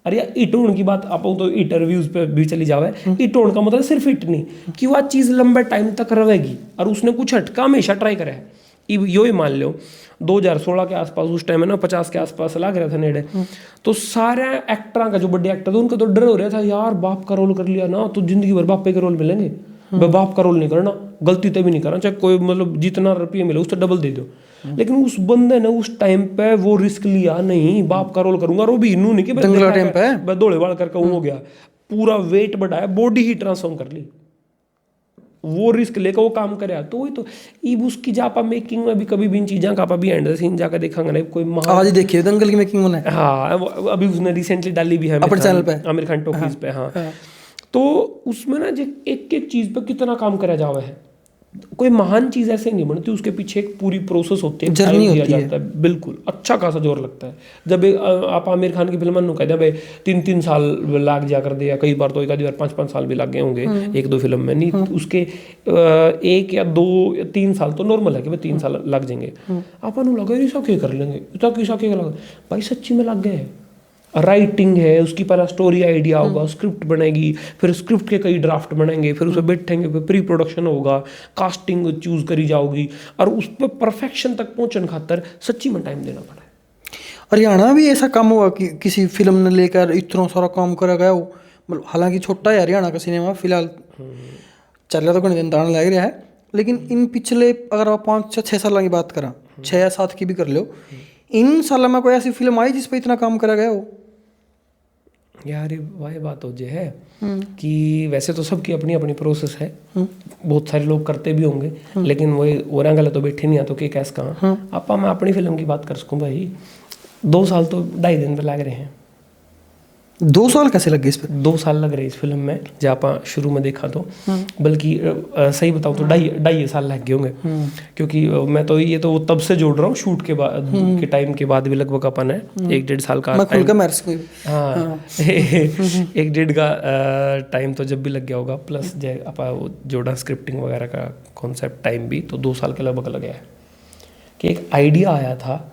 अरे यार हिट होने की बात आप तो इंटरव्यूज पे भी चली जावे, हिट होने का मतलब सिर्फ हिट नहीं कि वह चीज़ लंबे टाइम तक रहेगी, और उसने कुछ हटका हमेशा ट्राई करे है। यो ही मान लो 2016 के आसपास, उस टाइम है ना 50 के आसपास लग रहा था नेड़े, तो सारे एक्टर का जो बड़े एक्टर थे उनका तो डर हो रहा था, यार बाप का रोल कर लिया ना तो जिंदगी भर बापे के रोल मिलेंगे, बाप का रोल नहीं करना, गलती तो भी नहीं करना, चाहे कोई मतलब जितना रुपये मिले उससे डबल दे दो। लेकिन उस बंदे ने उस टाइम पे वो रिस्क लिया, नहीं बाप का रोल करूंगा, और वो भी इनू नहीं कि मैं दौड़े वाड़ करके हो गया, पूरा वेट बढ़ाया, बॉडी ही ट्रांसफॉर्म कर ली, वो रिस्क लेकर वो काम करे। तो वही तो इब उसकी जापा मेकिंग में भी कभी भी इन चीज़ों का भी एंड सीन जाकर देखेंगे ना, कोई आज देखिए दंगल की मेकिंग में। हाँ, अभी उसने रिसेंटली डाली भी है अपने चैनल पे, आमिर खान टॉकीज पे। हाँ, तो उसमें ना जो एक एक चीज़ पे कितना काम करा जावा है, कोई महान चीज़ ऐसे नहीं बनती, उसके पीछे एक पूरी प्रोसेस होती है, जर्नी होती है। बिल्कुल अच्छा खासा जोर लगता है। जब आप आमिर खान की फिल्म नु कहते हैं भाई 3-3 साल लाग जा कर दिया, कई बार तो एक आधी बार 5-5 साल भी लग गए होंगे एक दो फिल्म में, नहीं उसके 1 या 2 या 3 साल तो नॉर्मल है कि भाई 3 साल लग जाएंगे। अपन लगा ऐसा क्या कर लेंगे, ऐसा क्या लगा, भाई सच्ची में लग गए। राइटिंग है उसकी, पहला स्टोरी आइडिया होगा, स्क्रिप्ट बनेगी, फिर स्क्रिप्ट के कई ड्राफ्ट बनेंगे, फिर उसे बैठेंगे, फिर प्री प्रोडक्शन होगा, कास्टिंग चूज करी जाओगी, और उस पर परफेक्शन तक पहुंचने खातर सच्ची में टाइम देना पड़ा है। हरियाणा भी ऐसा काम हुआ कि किसी फिल्म ने लेकर इतना सारा काम करा गया हो, मतलब हालांकि छोटा है हरियाणा का सिनेमा फिलहाल, चल रहा तो कहीं दिन दान लग रहा है, लेकिन इन पिछले अगर आप 5-6 साल की बात करा, 6 या 7 की भी कर लो, इन सालों में कोई ऐसी फिल्म आई जिस पे इतना काम करा गया हो? यार वही बात हो जे है कि वैसे तो सबकी अपनी अपनी प्रोसेस है, बहुत सारे लोग करते भी होंगे, लेकिन वही ओरा गला तो बैठे नहीं आ तो के कैस कहाँ आपा। मैं अपनी फिल्म की बात कर सकूँ भाई, 2 साल तो 2.5 दिन पे लग रहे हैं। 2 साल कैसे लग गए इस पे? 2 साल लग रहे इस फिल्म में, जब आप शुरू में देखा तो, बल्कि सही बताऊँ तो 2.5 साल लग गए होंगे, क्योंकि मैं तो ये तो तब से जोड़ रहा हूँ, शूट के बाद के टाइम के बाद भी लगभग अपन है 1-1.5 साल का टाइम। हाँ, 1-1.5 का टाइम तो जब भी लग गया होगा, प्लस जय आप जोड़ा स्क्रिप्टिंग वगैरह का कॉन्सेप्ट टाइम भी, तो 2 साल के लगभग लग गया है कि एक आइडिया आया था।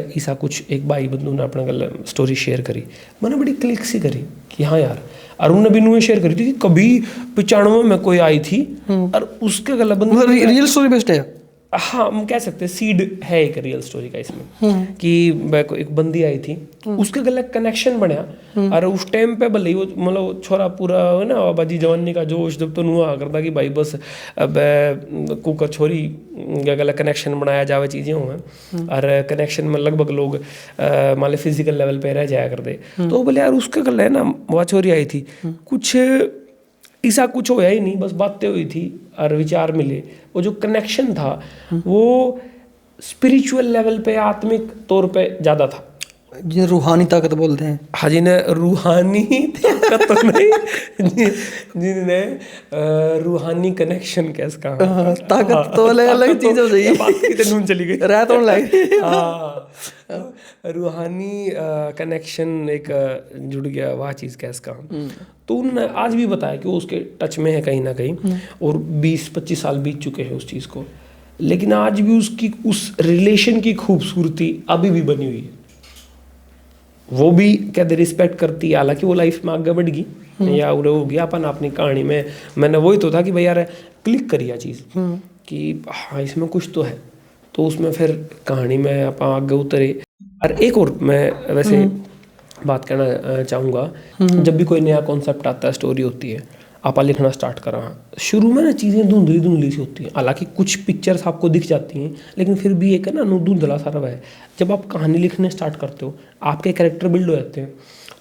ऐसा कुछ एक भाई बंधु ने अपना गल स्टोरी शेयर करी, मैंने बड़ी क्लिक सी करी कि हाँ यार, और उन्होंने भी नुए शेयर करी थी कि कभी 95 में कोई आई थी, और उसके गला बंधु रियल स्टोरी बेस्ड है। हाँ, हम कह सकते हैं सीड है एक रियल स्टोरी का इसमें, कि एक बंदी आई थी, उसके गले कनेक्शन बनया, और उस टाइम पे भले ही वो मतलब छोरा पूरा है ना बाजी जवानी का जोश जब तो नुआ करता कि भाई बस अब कुकर छोरी गला कनेक्शन बनाया जावे चीज़ें हुए, और कनेक्शन में लगभग लोग मान लो फिजिकल लेवल पे रह जाया करते, तो बोले यार उसके गले ना वह छोरी आई थी, कुछ ऐसा कुछ होया ही नहीं, बस बातें हुई थी और विचार मिले, वो जो कनेक्शन था वो स्पिरिचुअल लेवल पे, आत्मिक तौर पे ज़्यादा था, जिन्हें रूहानी ताकत बोलते हैं। हाँ, जिन्हें रूहानी ताकत तो नहीं, जिन्हें रूहानी कनेक्शन कैसे कहा, ताकत तो अलग अलग चीज़ हो जाएगी, बात की नून चली गई, रात होने लगी। हाँ, रूहानी कनेक्शन एक जुड़ गया, वह चीज़ कैसे कहा। तो उन्होंने आज भी बताया कि वो उसके टच में है कहीं ना कहीं, और 20-25 साल बीत चुके हैं उस चीज़ को, लेकिन आज भी उसकी उस रिलेशन की खूबसूरती अभी भी बनी हुई है। वो भी कहते रिस्पेक्ट करती है, हालांकि वो लाइफ में आगे बढ़ गई या उड़े हो गया अपन अपनी कहानी में। मैंने वही तो था कि भाई यार क्लिक करिए चीज़ कि हाँ इसमें कुछ तो है, तो उसमें फिर कहानी में आप आगे उतरे। और एक और मैं वैसे बात करना चाहूँगा, जब भी कोई नया कॉन्सेप्ट आता है, स्टोरी होती है, आपा लिखना स्टार्ट करा। शुरू में ना चीज़ें धुंधली धुंधली सी होती हैं, हालांकि कुछ पिक्चर्स आपको दिख जाती हैं, लेकिन फिर भी एक है ना धुंधला सा रवा है। जब आप कहानी लिखने स्टार्ट करते हो, आपके कैरेक्टर बिल्ड हो जाते हैं,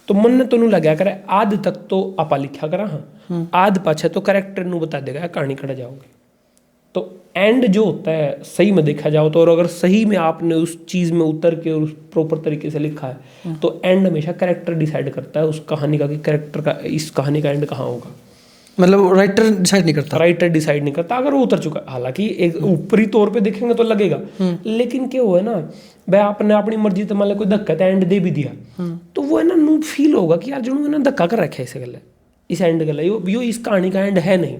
तो मन ने तो नहीं लगा करे आध तक तो आपा लिखा करा, हाँ आध पाछे तो कैरेक्टर नू बता देगा कहानी खड़ा जाओगे। तो एंड जो होता है सही में देखा जाओ तो, और अगर सही में आपने उस चीज़ में उतर के और उस प्रॉपर तरीके से लिखा है तो एंड हमेशा कैरेक्टर डिसाइड करता है उस कहानी का कि कैरेक्टर का इस कहानी का एंड कहाँ होगा। मतलब राइटर डिसाइड नहीं करता, राइटर डिसाइड नहीं करता अगर वो उतर चुका है। हालांकि एक ऊपरी तौर पे देखेंगे तो लगेगा, लेकिन क्या हुआ है ना भाई आपने अपनी मर्जी से मान लो कोई धक्का तो एंड दे भी दिया, तो वो है ना नू फील होगा कि यार जो ना धक्का कर रखा है इसे गले इस एंड गला यो इस कहानी का एंड है नहीं।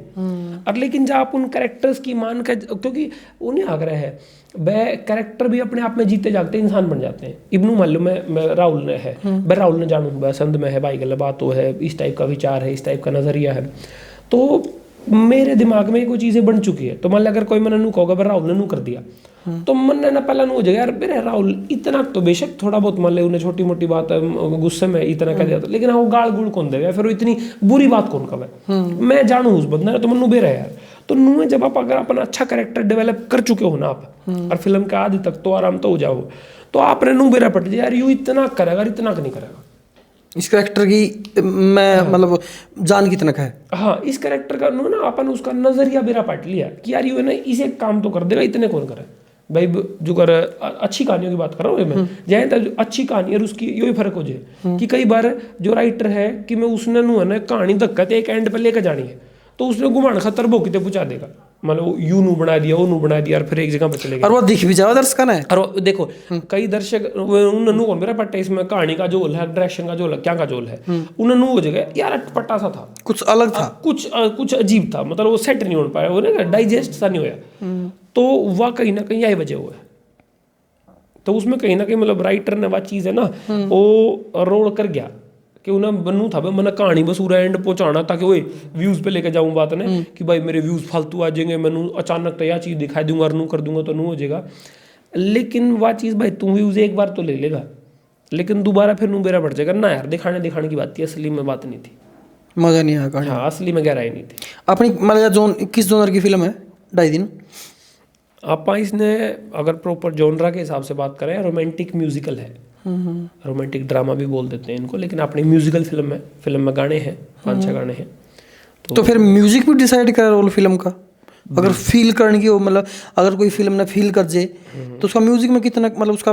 और लेकिन जब आप उन कैरेक्टर्स की मान कर, क्योंकि उन्हें आग्रह है वह कैरेक्टर भी अपने आप में जीते जागते इंसान बन जाते हैं। इब्नू मान लो मैं राहुल ने है, मैं राहुल ने जानू वह संद में है, भाई गला बात तो है, इस टाइप का विचार है, इस टाइप का नजरिया है, तो मेरे दिमाग में कोई चीज़ें बन चुकी है। तो मान लो अगर कोई मैंने नू कहोगा राहुल ने नू कर दिया, तो मन ने ना पहला नू हो जाएगा यार मेरे राहुल इतना तो बेशक थोड़ा बहुत मान ले उन्हें छोटी मोटी बात गुस्से में इतना कह दिया, लेकिन हाँ वो गाल गुड़ कौन देगा, फिर वो इतनी बुरी बात कौन कहे। मैं जानू उस बंदा तो मनु बेरा यार। तो नू जब आप अगर अपना अच्छा कैरेक्टर डेवलप कर चुके हो ना आप, और फिल्म के आदि तक तो आराम तो हो जाओ, तो आपने नू बेरा पट जाए यार यू इतना करेगा इतना नहीं करेगा, इस कैरेक्टर की मैं मतलब जान कितना है। हाँ इस कैरेक्टर का नो ना अपन उसका नजरिया बेरा पाट लिया कि यार ये ना इसे काम तो कर देगा, इतने कौन करे भाई जो कर अच्छी कहानियों की बात कर रहा हूँ मैं, जहाँ तक अच्छी कहानी और उसकी यही फर्क हो जाए कि कई बार जो राइटर है कि मैं उसने नु है ना कहानी धक्का एक एंड पे लेकर जानी है, तो उसने घुमाण खतर बोकिते पूछा देगा, मतलब यू नू बना दिया वो नू बना दिया और फिर एक जगह पे चले गए, और वो दिख भी जाओ दर्शक है। और देखो कई दर्शक उन्होंने मेरा पट्टा इसमें कहानी का जोल है, डायरेक्शन का जोल है, क्या का जोल है, उन्होंने हो जगह यार अटपटा सा था, कुछ अलग था, कुछ अजीब था, मतलब वो सेट नहीं हो पाया, वो ना डाइजेस्ट सा नहीं होया, तो वह कहीं ना कहीं यही वजह हुआ है। तो उसमें कहीं ना कहीं मतलब राइटर ने वह चीज़ है ना वो रोल कर गया कि उन्हें बनू था मैंने कहानी बस पूरा एंड पहुंचाना ताकि वो व्यूज़ पे लेके जाऊँ बात ने कि भाई मेरे व्यूज़ फालतू आ जाएंगे, मैनू अचानक तो यह चीज़ दिखाई दूंगा और नू कर दूंगा तो नू हो जाएगा। लेकिन वह चीज़ भाई तू व्यूज़ एक बार तो ले लेगा, लेकिन दोबारा फिर नू बेरा बढ़ जाएगा ना यार, दिखाने की बात थी, असली में बात नहीं थी, मज़ा नहीं आया कहानी। हाँ असली में गहराई नहीं थी। अपनी मतलब जोन किस जोनर की फिल्म है ढाई दिन? आप इसने अगर प्रॉपर जॉनरा के हिसाब से बात करें रोमांटिक म्यूजिकल है, रोमांटिक ड्रामा भी बोल देते हैं इनको, लेकिन अपनी म्यूजिकल फिल्म है, फिल्म में गाने हैं 5-6 गाने हैं। तो फिर म्यूजिक भी डिसाइड करे रोल फिल्म का, अगर फील करने की हो, मतलब अगर कोई फिल्म ने फील कर जाए तो उसका म्यूजिक में कितना मतलब उसका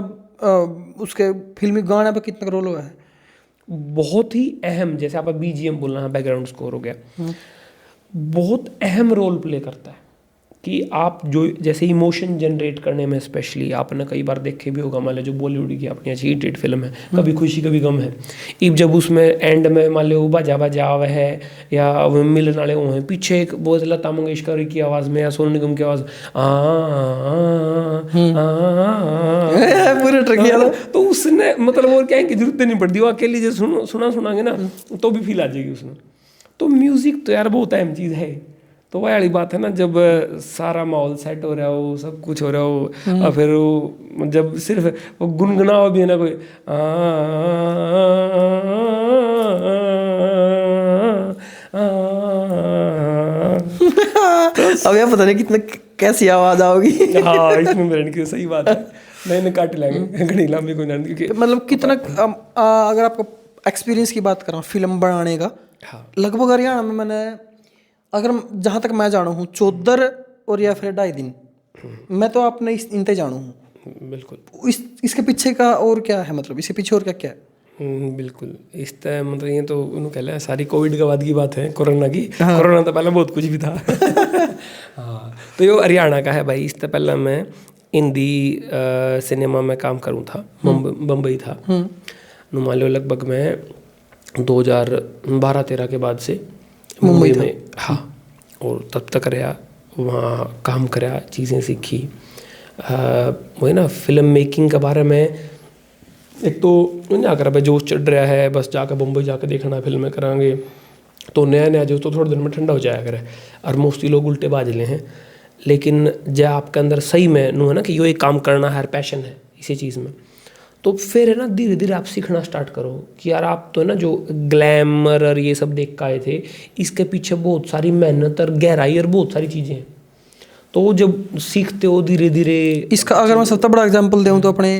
उसके फिल्मी गाने पे कितना रोल हुआ है? बहुत ही अहम, जैसे आप बीजीएम बोलना है, बैकग्राउंड स्कोर हो गया, बहुत अहम रोल प्ले करता है कि आप जो जैसे इमोशन जनरेट करने में, स्पेशली आपने कई बार देखे भी होगा, मान लो जो बॉलीवुड की अपनी अच्छी हिटेड फिल्म है कभी खुशी कभी गम है, इब जब उसमें एंड में मान लो बाजा हुआ है या मिलन वाले वो हैं, पीछे एक बहुत लता मंगेशकर की आवाज़ में या सोनू निगम की आवाज़ पूरा ट्रैक दिया तो उसने मतलब और क्या है कि जरूरत नहीं पड़ती, वो अकेली जो सुनाएंगे ना तो भी फील आ जाएगी उसमें। तो म्यूज़िक तो यार बहुत अहम चीज़ है। तो वह वाली बात है ना, जब सारा माहौल सेट हो रहा हो, सब कुछ हो रहा हो, और फिर वो जब सिर्फ वो गुनगुना हो भी है ना कोई अब यार पता नहीं कितना कैसी आवाज आओगी। हाँ इसमें मेरे की सही बात है, नहीं काट लेंगे घड़ी लंबी कोई नहीं, क्योंकि मतलब कितना अगर आपको एक्सपीरियंस की बात करूँ फिल्म बनाने का, लगभग हरियाणा में मैंने अगर जहाँ तक मैं जानू हूँ 14 और या फिर 2.5 दिन, मैं तो आपने इनते जानू हूँ। बिल्कुल इसके पीछे का और क्या है, मतलब इसके पीछे और क्या क्या है? बिल्कुल इस तरह मतलब ये तो उन्होंने कह लिया सारी कोविड के बाद की बात है, कोरोना की। हाँ। कोरोना तो पहले बहुत कुछ भी था। हाँ तो ये हरियाणा का है भाई। इससे पहले मैं हिंदी सिनेमा में काम करूँ था, बम्बई था, मान लो लगभग मैं 2012-13 के बाद से मुंबई में। हाँ और तब तक रहा वहाँ, काम करा, चीज़ें सीखी। वही ना फिल्म मेकिंग के बारे में एक तो ना कर भाई जोश चढ़ रहा है, बस जाकर मुंबई जाकर देखना फिल्में करांगे तो नया जो तो थोड़े दिन में ठंडा हो जाया करे, और मोस्टली लोग उल्टे बाजले हैं। लेकिन जब आपके अंदर सही में नू है ना कि यो एक काम करना है, पैशन है इसी चीज़ में, तो फिर है ना धीरे धीरे आप सीखना स्टार्ट करो कि यार आप तो है ना जो ग्लैमर और ये सब देख के आए थे, इसके पीछे बहुत सारी मेहनत और गहराई और बहुत सारी चीज़ें हैं। तो जब सीखते हो धीरे धीरे। इसका अगर मैं सबसे बड़ा एग्जांपल दूं तो अपने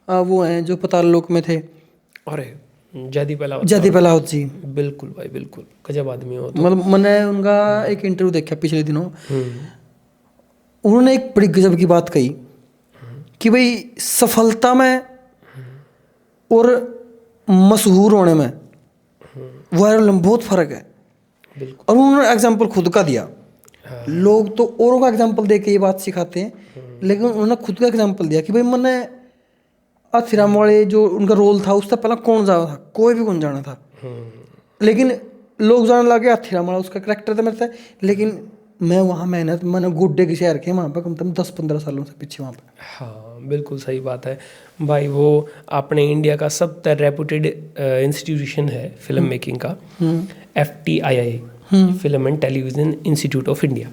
वो हैं जो पाताल लोक में थे, अरे जयदीप अलाउद्दीन जी, बिल्कुल भाई बिल्कुल गजब आदमी हो तो। मतलब मैंने उनका एक इंटरव्यू देखा पिछले दिनों, उन्होंने एक बड़ी गजब की बात कही कि भाई सफलता में और मशहूर होने में, वायरल में बहुत फर्क है। बिल्कुल। और उन्होंने एग्जाम्पल खुद का दिया। लोग तो औरों का एग्जाम्पल दे के ये बात सिखाते हैं, लेकिन उन्होंने खुद का एग्जाम्पल दिया कि भाई मैंने आथिराम वाले जो उनका रोल था उससे पहले कौन जाना था, कोई भी कौन जाना था, लेकिन लोग जानने लगे आथिराम वाला उसका करेक्टर था मेरे से, लेकिन मैं वहाँ मेहनत मैंने गुड्डे की शहर के वहाँ पर कम से कम 10-15 सालों से पीछे वहाँ पर। हाँ बिल्कुल सही बात है भाई। वो अपने इंडिया का सबसे रेपुटेड इंस्टीट्यूशन है फिल्म मेकिंग का, FTII, film and television institute of India.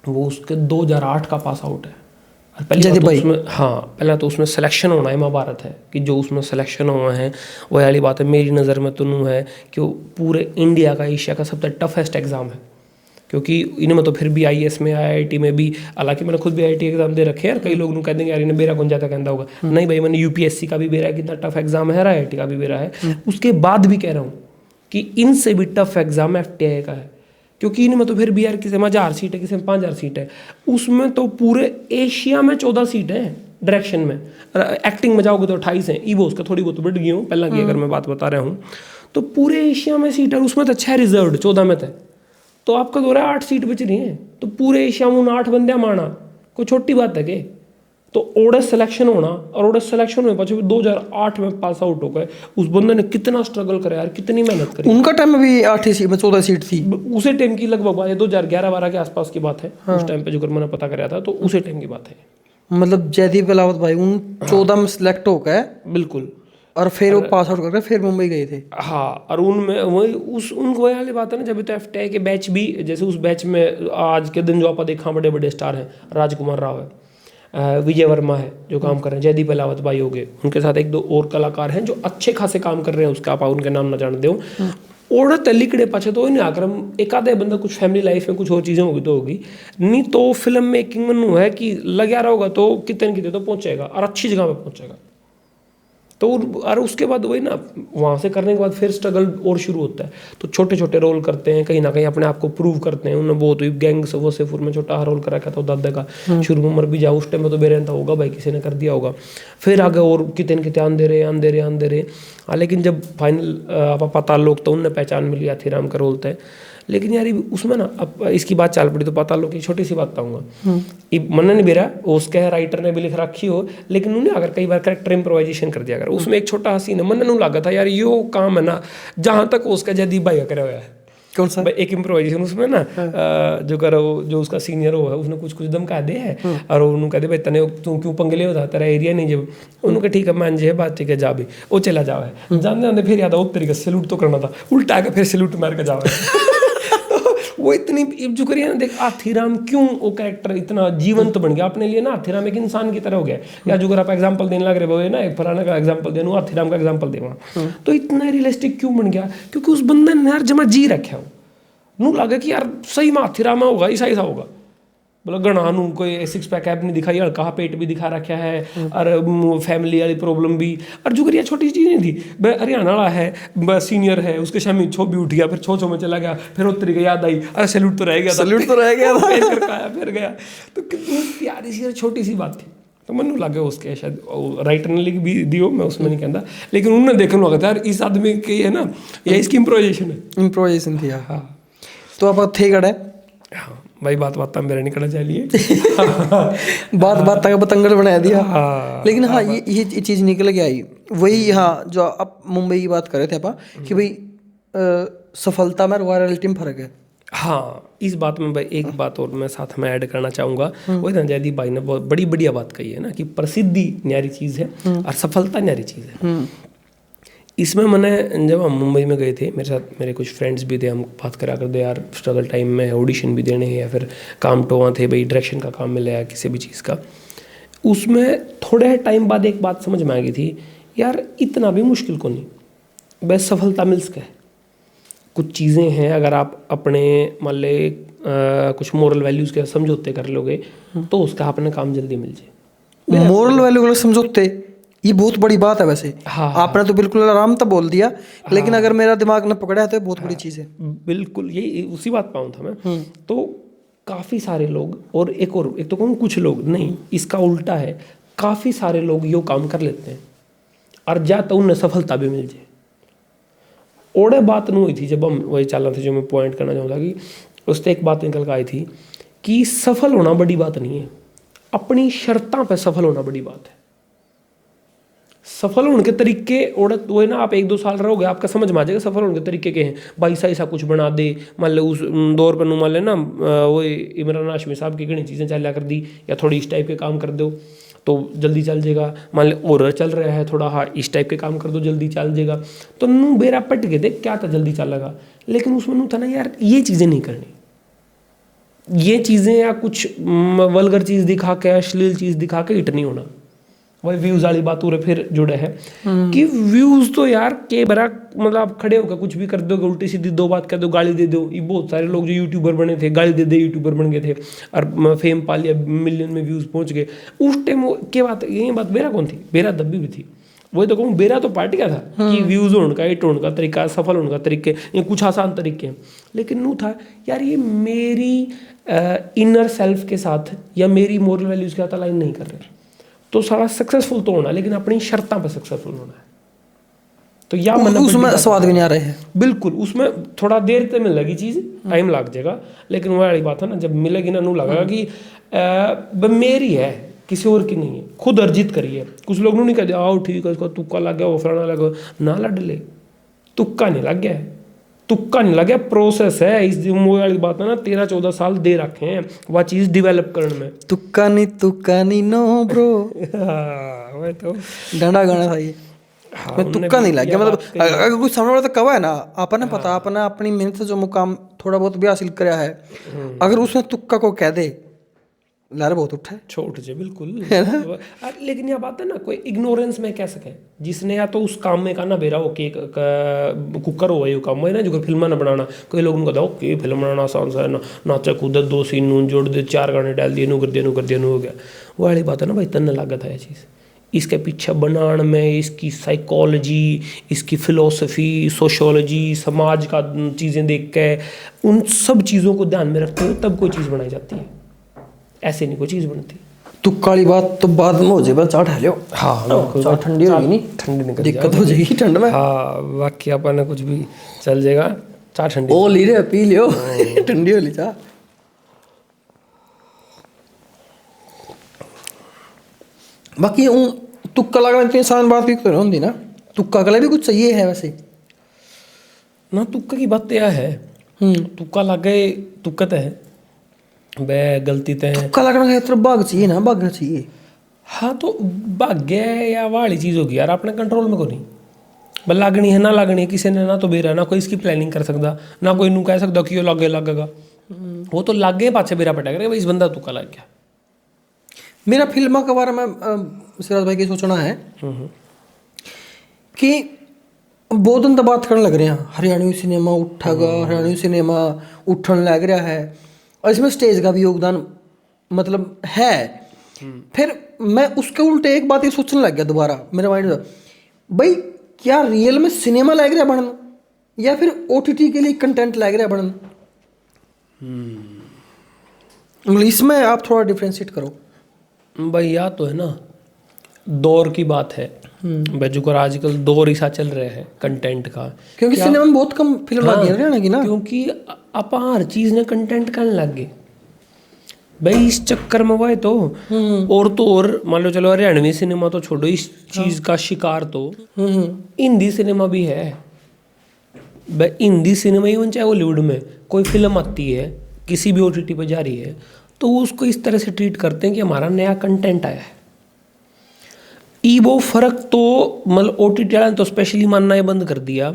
वो उसके 2008 का पास आउट है। और पहले तो उसमें, हाँ पहला तो उसमें सिलेक्शन होना है महाभारत है कि जो उसमें सिलेक्शन हुआ है वो वाली बात है। मेरी नज़र में तो नू है कि वो पूरे इंडिया का, एशिया का सबसे टफेस्ट एग्ज़ाम है, क्योंकि इनमें तो फिर भी IAS में, IIT में भी, हालांकि मैंने खुद भी IIT एग्जाम दे रखे हैं। और कई लोग कह देंगे यार इन्हें बेरा कौन जाता कहता होगा, नहीं भाई मैंने UPSC का भी बेरा है, कितना टफ एग्जाम है, IIT का भी बेरा है। उसके बाद भी कह रहा हूँ कि इनसे भी टफ एग्जाम FTI का है, क्योंकि इनमें तो फिर भी यार किसी में 1000 सीट है, किसी में 5000 सीट है, उसमें तो पूरे एशिया में 14 सीट हैं डायरेक्शन में। एक्टिंग में जाओगे तो 28 हैं, ईवोस का थोड़ी बहुत बढ़ गई हूँ पहला की अगर मैं बात बता रहा हूँ, तो पूरे एशिया में सीट है, उसमें तो 6 रिजर्व 14 में थे, तो आपका दो रहा 8 सीट बच रही हैं, तो पूरे एशिया में 8 बंदे माना कोई छोटी बात है कि। तो ओडस सिलेक्शन होना, और ओडस सिलेक्शन में पाछे 2008 में पास आउट हो गए। उस बंदे ने कितना स्ट्रगल करा यार, कितनी मेहनत करी। उनका टाइम में भी 8 सीट में 14 सीट थी, उसे टाइम की लगभग बात है 2011-12 के आसपास की बात है। हाँ। उस टाइम पे जो मैंने पता कराया था तो उसे टाइम की बात है। मतलब जयदीप अलावत भाई उन 14 में सिलेक्ट हो गए, बिल्कुल, और फिर वो पास आउट करके फिर मुंबई गए थे। हाँ, और उनमें वही उनको वही वाली बात है ना, जब तो FTI के बैच भी, जैसे उस बैच में आज के दिन जो आप देखा बड़े बड़े स्टार हैं, राजकुमार राव है, विजय वर्मा है जो काम कर रहे हैं, जयदीप अलावत भाई हो गए, उनके साथ 1-2 और कलाकार हैं जो अच्छे खासे काम कर रहे हैं, उसका आप उनके नाम ना जान दो। औरत लिकड़े पाछे तो नहीं आकर एक आधे बंदा कुछ फैमिली लाइफ में कुछ और चीज़ें होगी तो होगी, नहीं तो फिल्म मेकिंग में नू है कि लगा रहा होगा तो कितने न कितने तो पहुंचेगा और अच्छी जगह पे पहुंचेगा। तो और उसके बाद वही ना, वहाँ से करने के बाद फिर स्ट्रगल और शुरू होता है। तो छोटे छोटे रोल करते हैं, कहीं ना कहीं अपने आप को प्रूव करते हैं। उन्होंने बहुत गैंग से वो सेफुर में छोटा रोल करा था दादा का, शुरू में मर भी जाओ उस टाइम में तो बेरहता होगा भाई, किसी ने कर दिया होगा। फिर आगे और कितने कितने आंदे रहे। लेकिन जब फाइनल पाताल लोक तो उनने पहचान मिली आथीराम का रोल थे। लेकिन यार उसमें ना, अब इसकी बात चाल पड़ी तो पाताल लोक की छोटी सी बात बताऊंगा। मन नहीं बेरा उसके राइटर ने भी लिख रखी हो, लेकिन उन्हें अगर कई बार करेक्टर इम्प्रोवाइजेशन कर दिया, अगर उसमें एक छोटा सीन है, मन नहीं लगा था यार यो काम है ना, जहाँ तक उसका जयदीप भाई का कराया है। कौन सा? एक इम्प्रोवाइजेशन उसमें ना, जो करो जो उसका सीनियर हो है, उसने कुछ धमका दे है, और उन्होंने कहते भाई तने तू क्यों पंगले होता, तेरा एरिया नहीं जब। उन्होंने ठीक है मान जे बात, ठीक है जा भी, वो चला जाओ है, जानते फिर याद वो तरीके से सैल्यूट तो करना था, उल्टा आके फिर सैल्यूट मार के जाओ है। वो इतनी जो करिए ना, देख आथीराम क्यों वो कैरेक्टर इतना जीवंत बन गया अपने लिए ना। आथीराम एक इंसान की तरह हो गया। या जो अगर आप एग्जांपल देने लग रहे हो ना, एक फलाना का एग्जांपल देना, आथीराम का एग्जांपल देवा, तो इतना रियलिस्टिक क्यों बन गया? क्योंकि उस बंदे ने यार जमा जी रखा हो, नू लगे कि यार सही में आथीराम होगा, ऐसा ऐसा होगा। बोला गणा नू कोई 6 पैक ऐप नहीं दिखाई, हल्का पेट भी दिखा रखा है, और फैमिली वाली प्रॉब्लम भी, और जो करिए छोटी चीज़ नहीं थी। हरियाणा वाला है, सीनियर है, उसके शामी छो भी उठ गया, फिर छो में चला गया, फिर उतरी के याद आई, अरे सैल्यूट तो रह गया था, फिर गया। तो कितनी प्यारी सी छोटी सी बात थी। तो मैंने लगे उसके शायद राइटर ने लिख भी दियो, मैं उसमें नहीं कहता, लेकिन उन्होंने देखने लगा था यार इस आदमी की है ना, या इसकी इम्प्रोवाइजेशन थी। हाँ, तो आप थे गड़ा हाँ भाई, बात मेरा निकलना चाहिए। बात का बतंगड़ बना दिया। लेकिन हाँ, ये चीज़ निकल के आई वही। हाँ, जो आप मुंबई की बात कर रहे थे आप, कि भाई सफलता में वायरलिटी में फर्क है। हाँ, इस बात में भाई एक बात और मैं साथ में ऐड करना चाहूँगा। वही ना, जयदीप भाई ने बहुत बड़ी बढ़िया बात कही है ना, कि प्रसिद्धि न्यारी चीज़ है और सफलता न्यारी चीज़ है। इसमें मैंने जब हम मुंबई में गए थे, मेरे साथ मेरे कुछ फ्रेंड्स भी थे, हम बात करा करते यार स्ट्रगल टाइम में ऑडिशन भी देने हैं, या फिर काम टोवा थे भाई, डायरेक्शन का काम मिला या किसी भी चीज़ का। उसमें थोड़े टाइम बाद एक बात समझ में आ गई थी यार इतना भी मुश्किल को नहीं, बस सफलता मिल सके। कुछ चीज़ें हैं अगर आप अपने मान ले कुछ मोरल वैल्यूज़ के समझौते कर लोगे तो उसका अपने काम जल्दी मिल जाए। मोरल वैल्यू वाले समझौते, ये बहुत बड़ी बात है वैसे। हाँ, आपने तो बिल्कुल आराम तो बोल दिया, लेकिन अगर मेरा दिमाग ने पकड़ा है तो ये बहुत बड़ी चीज़ है। बिल्कुल, यही उसी बात पाऊँ था मैं। तो काफ़ी सारे लोग, और एक तो कहूँ कुछ लोग नहीं, इसका उल्टा है, काफ़ी सारे लोग यो काम कर लेते हैं और जा तो उन्हें सफलता भी मिल जाए। ओड़े बात नहीं हुई थी जब हम वही चल रहे थे, जो मैं पॉइंट करना चाहूँगा कि उससे एक बात निकल कर आई थी कि सफल होना बड़ी बात नहीं है, अपनी शर्तां पे सफल होना बड़ी बात है। सफल होने के तरीके ओढ़ वो है ना, आप 1-2 साल रहोगे आपका समझ में आ जाएगा सफल होने के तरीके के हैं। भाई ऐसा कुछ बना दे, मान लो उस दौर पर मान ले ना वो इमरान हाशमी साहब की घनी चीज़ें चला कर दी, या थोड़ी इस टाइप के काम कर दो तो जल्दी चल जाएगा। मान लो और चल रहा है थोड़ा, हाँ इस टाइप के काम कर दो जल्दी चल जाएगा। तो नू बेरा पट के देख क्या था जल्दी चलेगा, लेकिन उसमें नू था ना यार ये चीज़ें नहीं करनी, ये चीज़ें या कुछ वल्गर चीज़ दिखा के, अश्लील चीज़ दिखा के हिट नहीं होना। वही व्यूज़ वाली बात पूरे फिर जुड़े है कि व्यूज़ तो यार के बरा, मतलब आप खड़े होकर कुछ भी कर दोगे, उल्टी सीधी 2 बात कर दो, गाली दे दो। ये बहुत सारे लोग जो यूट्यूबर बने थे गाली दे दे यूट्यूबर बन गए थे और फेम पा लिया, मिलियन में व्यूज़ पहुंच गए। उस टाइम के बात, ये बात बेरा कौन थी, बेरा दब्बी भी थी। वही तो कहूँ बेरा तो पार्टी का था कि व्यूज़ होने का, हिट होने का तरीका, सफल होने का तरीके, ये कुछ आसान तरीके हैं। लेकिन नू था यार ये मेरी इनर सेल्फ के साथ या मेरी मोरल वैल्यूज़ के साथ अलाइन नहीं कर रहे, तो सारा सक्सेसफुल तो होना, लेकिन अपनी शर्तां पे सक्सेसफुल होना है। तो या उसमें स्वाद भी नहीं आ रहे हैं। बिल्कुल, उसमें थोड़ा देर तक मिल लगी चीज़, टाइम लग जाएगा, लेकिन वो वाली बात है ना, जब मिलेगी ना नू लगेगा कि मेरी है, किसी और की नहीं है, खुद अर्जित करी है। कुछ लोग नहीं कहते आओ ठीक है इसका तुक्का लग गया, वो फलाना लगा, ना लड़ ले, तुक्का नहीं लग गया है, तुक्का नहीं लग गया, प्रोसेस है। इस वो वाली बात है ना, 13-14 साल दे रखे हैं वह चीज़ डेवलप करने में। तुक्का नहीं नो ब्रो। वही तो डंडा गाना था ये। हाँ, मैं तुक्का नहीं लग गया, मतलब अगर कुछ सामने वाला तो कवा है ना, आपने पता आपने अपनी मेहनत से जो मुकाम थोड़ा बहुत भी हासिल कराया है, अगर उसने तुक्का को कह दे लारे बहुत उठा है, छोट जे बिल्कुल। लेकिन यह बात है ना, कोई इग्नोरेंस में कह सके जिसने या तो उस काम में का ना बेरा हो के कुकर हो ये काम है ना, जो फिल्म ना बनाना, कोई लोग उनको बताओ कि फिल्म बनाना आसान सा है ना, नाचा कूदा 2 सीन नून जोड़ दे, 4 गाने डाल दिए, नू कर दिया नू हो गया। वो वाली बात है ना भाई, तन लागत है ये चीज़, इसके पीछे बनाने में, इसकी साइकोलॉजी, इसकी फ़िलोसफी, सोशोलॉजी, समाज का चीज़ें देख के, उन सब चीज़ों को ध्यान में रखते हुए तब कोई चीज़ बनाई जाती है, ऐसे नहीं कोई चीज़ बनती। तुक्का वाली बात तो बाद में हो जाए, बस चाट लो। हाँ, चाट ठंडी होगी नहीं, ठंडी निकल दिक्कत हो जाएगी ठंड में। हाँ, बाकी अपन कुछ भी चल जाएगा, चाय ठंडी ओ ली रे पी लियो, ठंडी वाली चाह। बाकी तुक्का लगा इतनी आसान बात भी तो होती ना, तुक्का के लिए भी कुछ चाहिए है वैसे ना। तुक्का की बात यह है, तुक्का लगे, तुक्कत है बे गलती ते तुक्का लगना है तो भाग चाहिए ना, भागना चाहिए। हाँ तो भाग्य या वाली चीज़ होगी यार, अपने कंट्रोल में को नहीं, बस लागनी है ना लागनी है, किसी ने ना तो बेरा, ना कोई इसकी प्लानिंग कर सकता, ना कोई नू कह सकता कि यो लगेगा, वो तो लागे पाछे बेरा पटेगा भाई इस बंदा तुक्का लग गया। मेरा फिल्म के बारे में सिराज भाई की सोचना है कि बहुत दिन तो बात करने लग रहे हैं हरियाणवी सिनेमा उठेगा, हरियाणवी सिनेमा उठने लग रहा है, और इसमें स्टेज का भी योगदान मतलब है। फिर मैं उसके उल्टे एक बात ये सोचने लग गया दोबारा मेरे माइंड में, भाई क्या रियल में सिनेमा लग रहा बनन या फिर OTT के लिए कंटेंट लग रहा बनन? इसमें आप थोड़ा डिफ्रेंशिएट करो भाई। या तो है ना, दौर की बात है बेजुकर, आजकल दौर ऐसा चल रहा है कंटेंट का, क्योंकि सिनेमा में बहुत कम फिल्म लगी है हरियाणा की ना, क्योंकि आप हर चीज़ ने कंटेंट करने लग गए भाई। इस चक्कर में हुआ है तो और मान लो चलो हरियाणवी सिनेमा तो छोड़ो, इस चीज़ का शिकार तो हिंदी सिनेमा भी है। हिंदी सिनेमा इवन चाहे हॉलीवुड में कोई फिल्म आती है, किसी भी OTT पर जा रही है, तो उसको इस तरह से ट्रीट करते हैं कि हमारा नया कंटेंट आया है। वो फ़र्क तो मतलब OTT वाले तो स्पेशली मानना ये बंद कर दिया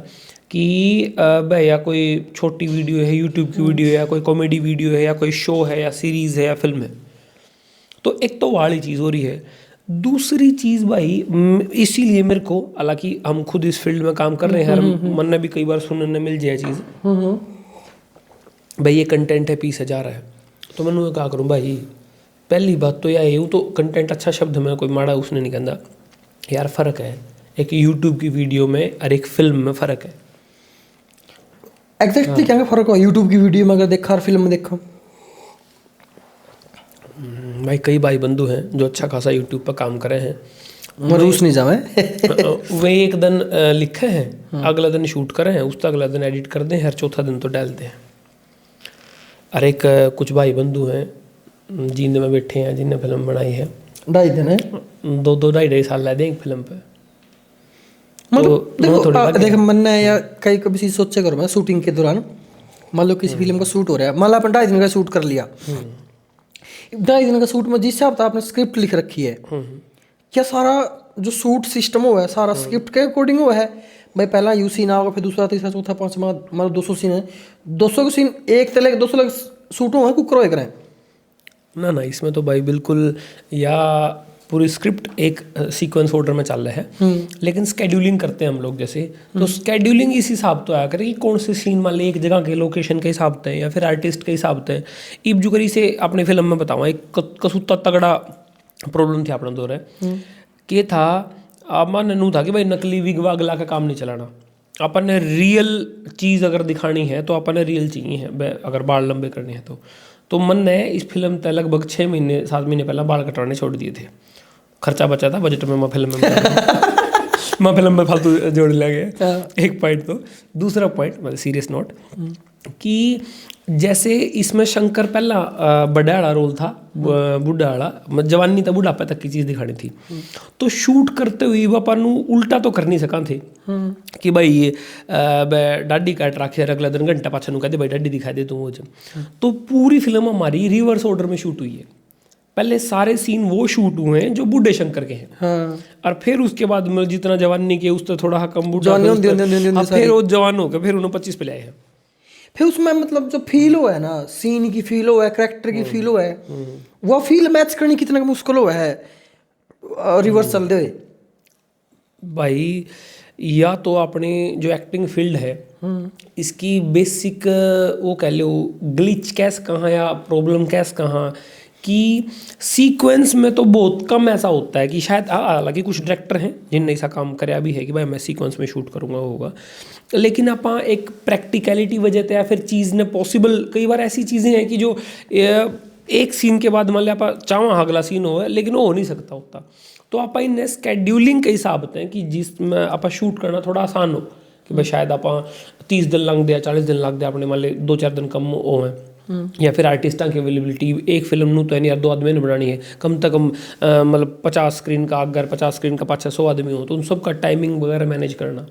कि भैया कोई छोटी वीडियो है, यूट्यूब की वीडियो है, या कोई कॉमेडी वीडियो है, या कोई शो है, या सीरीज़ है, या फिल्म है, तो एक तो वाली चीज़ हो रही है। दूसरी चीज़ भाई, इसीलिए मेरे को, हालांकि हम खुद इस फील्ड में काम कर रहे हैं, मन ने भी कई बार सुनने मिल जाए चीज़, भाई ये कंटेंट है 20,000 है, तो मैंने क्या करूँ भाई। पहली बात तो यह तो कंटेंट अच्छा शब्द में कोई माड़ा उसने नहीं कहता यार, फ़र्क है एक यूट्यूब की वीडियो में और एक फिल्म में फ़र्क है। एग्जैक्टली क्या फ़र्क हो यूट्यूब की वीडियो में अगर देखा और फिल्म में देखा? भाई कई भाई बंधु हैं जो अच्छा खासा यूट्यूब पर काम करे हैं, मरूस नहीं जावे वे एक दिन लिखे हैं, अगला दिन शूट करे हैं, उसका अगला दिन एडिट कर दें, हर चौथा दिन तो डालते हैं। और एक कुछ भाई बंधु हैं जींद में बैठे हैं जिनने फिल्म बनाई है, 2.5 दिन है, 2-2.5 साल लगे एक फिल्म पे। मतलब देखो मन है या कई कभी चीज सोचे करो मैं शूटिंग के दौरान, मान लो किसी फिल्म का शूट हो रहा है, मान लो अपन 2.5 दिन का शूट कर लिया, 2.5 दिन का शूट में जिस हिसाब से आपने स्क्रिप्ट लिख रखी है, क्या सारा जो शूट सिस्टम हुआ है सारा स्क्रिप्ट के अकॉर्डिंग हुआ है? भाई पहला यू सीन आओगे, फिर दूसरा तीसरा चौथा पांचवा, मान लो 200 सीन है, 200 के सीन एक तले 200 लग शूट हुआ कुकर हो करें ना। इसमें तो भाई बिल्कुल, या पूरी स्क्रिप्ट एक सीक्वेंस ऑर्डर में चल रहा है, लेकिन स्केड्यूलिंग करते हैं हम लोग जैसे, तो स्केड्यूलिंग इस हिसाब तो आया करे कि कौन से सीन मान ले एक जगह के लोकेशन के हिसाब से या फिर आर्टिस्ट के हिसाब से। इब जुगरी से अपने फिल्म में बताऊँ, एक कसूता तगड़ा प्रॉब्लम थी अपना दौर है कि था मन नू था कि भाई नकली विग वाग ला का काम नहीं चलाना, अपन ने रियल चीज़ अगर दिखानी है तो अपन ने रियल चाहिए है, अगर बाल लंबे करने हैं तो मन ने इस फिल्म तक लगभग 6 महीने 7 महीने पहले बाल कटवाने छोड़ दिए थे। खर्चा बचा था बजट में, मैं फिल्म में फालतू जोड़ ले गए। एक पॉइंट। तो दूसरा पॉइंट मतलब सीरियस नोट कि जैसे इसमें शंकर पहला बड़ा वाला रोल था, बुढ़ा वाला, जवानी था बुढ़ापे तक की चीज़ दिखानी थी, तो शूट करते हुए अपन उल्टा तो कर नहीं सका थे कि भाई ये डाडी काट रखे अगला दिन घंटा पाछा कहते भाई डाडी दिखा दे तू वो जब। तो पूरी फिल्म हमारी रिवर्स ऑर्डर में शूट हुई है। पहले सारे सीन वो शूट हुए हैं जो बूढ़े शंकर के हैं, और फिर उसके बाद जितना जवानी के उससे थोड़ा कम बूढ़ा, फिर वो जवान होकर फिर उन्होंने 25 पे लाए हैं। फिर उसमें मतलब जो फील हुआ है ना, सीन की फील हुआ है, कैरेक्टर की फील हुआ है, वो फील मैच करनी कितना मुश्किल हुआ है रिवर्स चलते हुए भाई। या तो अपनी जो एक्टिंग फील्ड है इसकी बेसिक वो कह लो ग्लिच कैस कहाँ या प्रॉब्लम कैस कहाँ कि सीक्वेंस में तो बहुत कम ऐसा होता है कि शायद, हालांकि कुछ डायरेक्टर हैं जिनने ऐसा काम कराया भी है कि भाई मैं सीक्वेंस में शूट करूँगा होगा, लेकिन आप एक प्रैक्टिकलिटी वजह से या फिर चीज़ ने पॉसिबल, कई बार ऐसी चीज़ें हैं कि जो एक सीन के बाद मान लिया आप चाहो अगला सीन हो लेकिन वो हो नहीं सकता होता, तो आप इन स्केड्यूलिंग के हिसाब से कि जिसमें आप शूट करना थोड़ा आसान हो कि भाई शायद आप 30 दिन लग दे 40 दिन लग दे अपने मान ली 2-4 दिन कम हो हैं, या फिर आर्टिस्टा की अवेलेबिलिटी एक फिल्म नू तो यार 2 आदमी ने बनानी है, कम से कम मतलब 50 स्क्रीन का, अगर 50 स्क्रीन का 500 आदमी हो तो उन सब का टाइमिंग वगैरह मैनेज करना,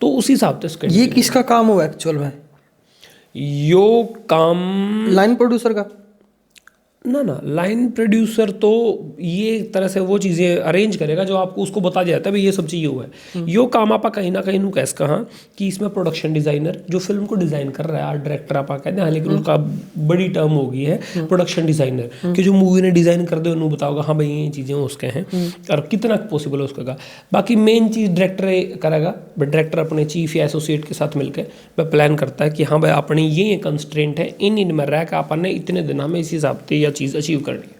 तो उसी हिसाब से ये किसका काम हुआ एक्चुअल में? यो काम लाइन प्रोड्यूसर का ना लाइन प्रोड्यूसर तो ये एक तरह से वो चीज़ें अरेंज करेगा जो आपको उसको बता जाता है भाई ये सब चाहिए हुआ है। यो काम आप कहीं ना कहीं नू कैसे कहा कि इसमें प्रोडक्शन डिज़ाइनर जो फिल्म को डिज़ाइन कर रहा है, आर्ट डायरेक्टर आप कहते हैं, लेकिन उनका बड़ी टर्म होगी है प्रोडक्शन डिज़ाइनर कि जो मूवी ने डिज़ाइन कर दे उन्होंने बताओगा हाँ भाई ये चीज़ें उसके हैं और कितना पॉसिबल है उसका। बाकी मेन चीज़ डायरेक्टर करेगा, बट डायरेक्टर अपने चीफ या एसोसिएट के साथ मिलकर वह प्लान करता है कि हाँ भाई अपनी ये कंस्ट्रेंट है, इन में रह कर अपन ने इतने दिन हमें इस हिसाब से चीज़ अचीव करनी है।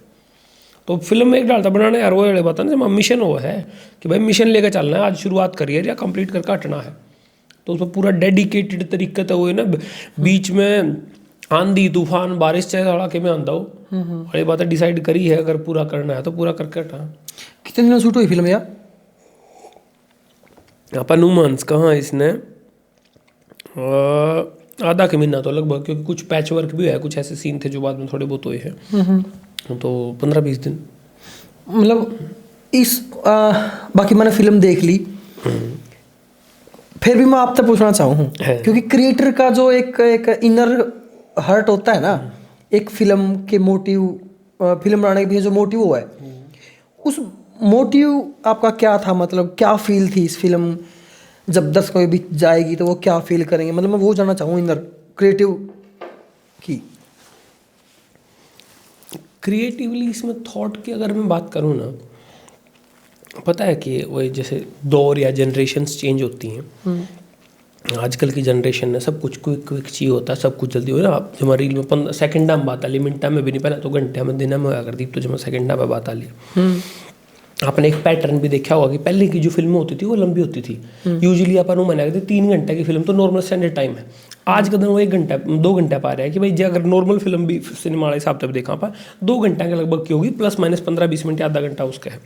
तो फिल्म में एक डालता बनाना यार वो वाले बात है ना, मिशन वो है कि भाई मिशन लेकर चलना है, आज शुरुआत करिए या कंप्लीट करके हटना है, तो उसमें पूरा डेडिकेटेड तरीके से हुए ना, बीच में आंधी तूफान बारिश चाहे धड़ाके में आंदा हो वाली बात डिसाइड करी है, अगर पूरा करना है तो पूरा करके हटा। कितने दिन शूट हुई फिल्म यार? अपन नुमांस कहाँ इसने आधा के महीना तो लगभग, क्योंकि कुछ पैच वर्क भी है, कुछ ऐसे सीन थे जो बाद में थोड़े बहुत हुए हैं, तो 15-20 दिन मतलब इस बाकी मैंने फिल्म देख ली, फिर भी मैं आपसे पूछना चाहूँ क्योंकि क्रिएटर का जो एक इनर हर्ट होता है ना, एक फिल्म के मोटिव, फिल्म बनाने के पीछे जो मोटिव हुआ है, उस मोटिव आपका क्या था? मतलब क्या फील थी इस फिल्म, जब 10 कोई भी जाएगी तो वो क्या फील करेंगे? मतलब मैं वो जानना चाहूँ इनर क्रिएटिव की। क्रिएटिवली इसमें थॉट की अगर मैं बात करूँ ना, पता है कि वो जैसे दौर या जनरेशन्स चेंज होती हैं। आजकल की जनरेशन है, सब कुछ क्विक क्विक चाहिए होता है, सब कुछ जल्दी हो ना। आप जब रील में 15 सेकंड में बात आ ली, मिनटा में भी नहीं, पहले तो घंटे में दिन में होया करती, तो जब सेकंड में बात आ ली। आपने एक पैटर्न भी देखा होगा कि पहले की जो फिल्में होती थी वो लंबी होती थी। यूजुअली अपन वो मना करते 3 घंटे की फिल्म तो नॉर्मल स्टैंडर्ड टाइम है। आज का दिन वो 1 घंटा 2 घंटे पा रहा है कि भाई जो अगर नॉर्मल फिल्म भी सिनेमा वाले हिसाब से देखा पा 2 घंटे के लगभग की होगी, प्लस माइनस 15-20 मिनट या आधा घंटा उसका है।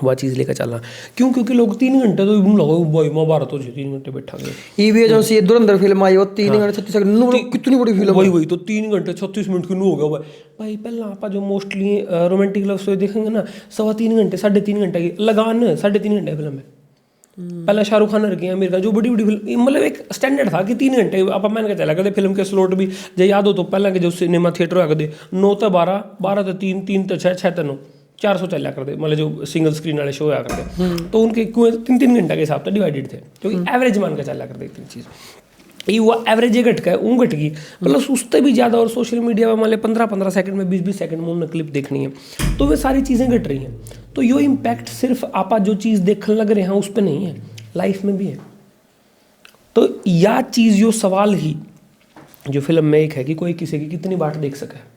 वह चीज़ लेकर चलना क्यों, क्योंकि लोग 3 घंटे तो यूं लगो भाई महाभारत हो 3 घंटे बैठा गए। ये भी जो सी धुरंधर फिल्म आई वो 3 घंटे 36 सेकंड, कितनी बड़ी फिल्म। वही तो 3 घंटे 36 मिनट की हो गया भाई। पहले आप जो मोस्टली रोमांटिक लव स्टोरी देखेंगे ना 3.25 घंटे 3.5 घंटे की, लगान 3.5 घंटे फिल्म है। पहले शाहरुख खान रखी है, आमिर खान, जो बड़ी बड़ी फिल्म, मतलब एक स्टैंडर्ड था कि 3 घंटे आप मान के चला करते। फिल्म के स्लॉट भी जो याद हो तो पहले के जो सिनेमा थिएटर हुआ करते 9 से 12, 12 से 3, 3 से 6, 6 से 9, 400 चला करते, मतलब जो सिंगल स्क्रीन वाले शो आया करते। तो उनके 3-3 घंटे के हिसाब से डिवाइडेड थे, क्योंकि एवरेज मान के चला करते इतनी चीज़। ये वो एवरेज घट का है, ऊँ घट गई, मतलब उससे भी ज़्यादा। और सोशल मीडिया में मान लो 15-15 सेकंड में 20-20 सेकंड में उन्हें क्लिप देखनी है, तो वे सारी चीज़ें घट रही हैं। तो यो इम्पैक्ट सिर्फ आप जो चीज़ देखने लग रहे हैं उस पर नहीं है, लाइफ में भी है। तो या चीज़ यो सवाल ही जो फिल्म में एक है कि कोई किसी की कितनी बात देख सके,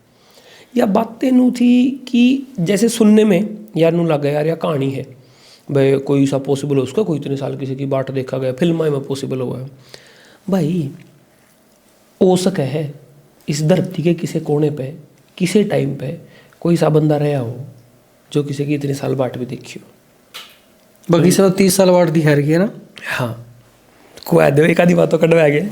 या बातें नू थी कि जैसे सुनने में यार नू लगा यार या कहानी है भाई कोई सा पॉसिबल हो उसका, कोई इतने साल किसी की बात देखा गया, फिल्म में पॉसिबल हुआ है भाई। हो सके है इस धरती के किसी कोने पे किसी टाइम पे कोई सा बंदा रहा हो जो किसी की इतने साल बाट भी देखी हो। बाकी सब 30 साल बाद दिखा रही है ना। हाँ कोई दो एक आधी बातों कटवा गए।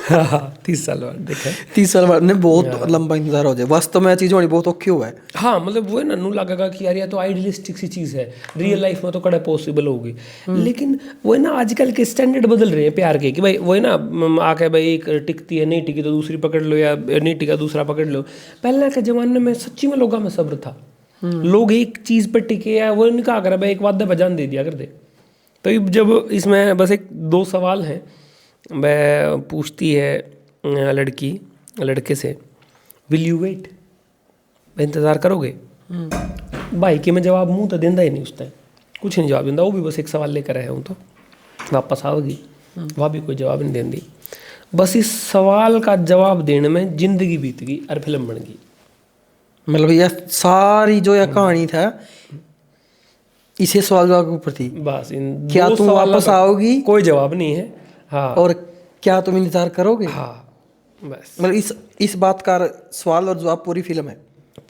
हाँ 30 साल बाद देखा, 30 साल बाद ने बहुत लंबा इंतजार हो जाए। वास्तव में चीज़ होनी बहुत औखी हुआ है। हाँ मतलब वो है ना, नू लगेगा कि यार ये तो आइडियलिस्टिक सी चीज़ है, रियल लाइफ में तो कड़ा पॉसिबल होगी। लेकिन वो है ना आजकल के स्टैंडर्ड बदल रहे हैं प्यार के, कि भाई वो है ना आके भाई एक टिकती है, नहीं टिकी तो दूसरी पकड़ लो, या नहीं टिका दूसरा पकड़ लो। पहले के ज़माने में सच्ची में लोगों में सब्र था, लोग एक चीज़ पर टिके या वो नहीं कहा कर भाई एक वादा बजान दे दिया कर दे। तो जब इसमें बस 2 सवाल हैं, वह पूछती है लड़की लड़के से, विल यू वेट, इंतज़ार करोगे भाई? कि मैं जवाब मुँह तो देंदा ही नहीं, उस टाइम कुछ नहीं जवाब देंदा। वो भी बस एक सवाल लेकर आया हूँ तो वापस आओगी, वहाँ भी कोई जवाब नहीं देंदी। बस इस सवाल का जवाब देने में ज़िंदगी बीत गई और फिल्म बन गई। मतलब यह सारी जो यह कहानी था इसे सवाल जवाब के ऊपर थी। बस इन क्या तुम वापस आओगी, कोई जवाब नहीं है। हाँ, और क्या तुम इंतजार करोगे। हाँ बस मतलब इस बात का सवाल और जवाब पूरी फिल्म है।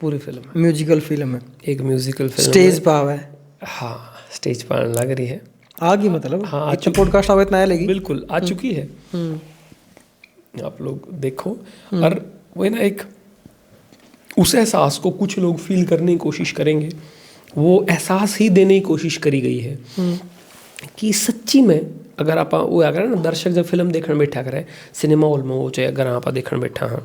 पूरी फिल्म है, म्यूजिकल फिल्म है, एक म्यूजिकल फिल्म, स्टेज पाव है। हाँ स्टेज पर लग रही है, आ गई मतलब। हाँ इतना पॉडकास्ट आवे इतना लगेगी, बिल्कुल आ चुकी है। आप लोग देखो, और वो ना एक उस एहसास को कुछ लोग फील करने की कोशिश करेंगे, वो एहसास ही देने की कोशिश करी गई है कि सच्ची में अगर आप वो अगर ना दर्शक जब फिल्म देखने बैठा करे सिनेमा हॉल में हो चाहे अगर आप देखने बैठा हाँ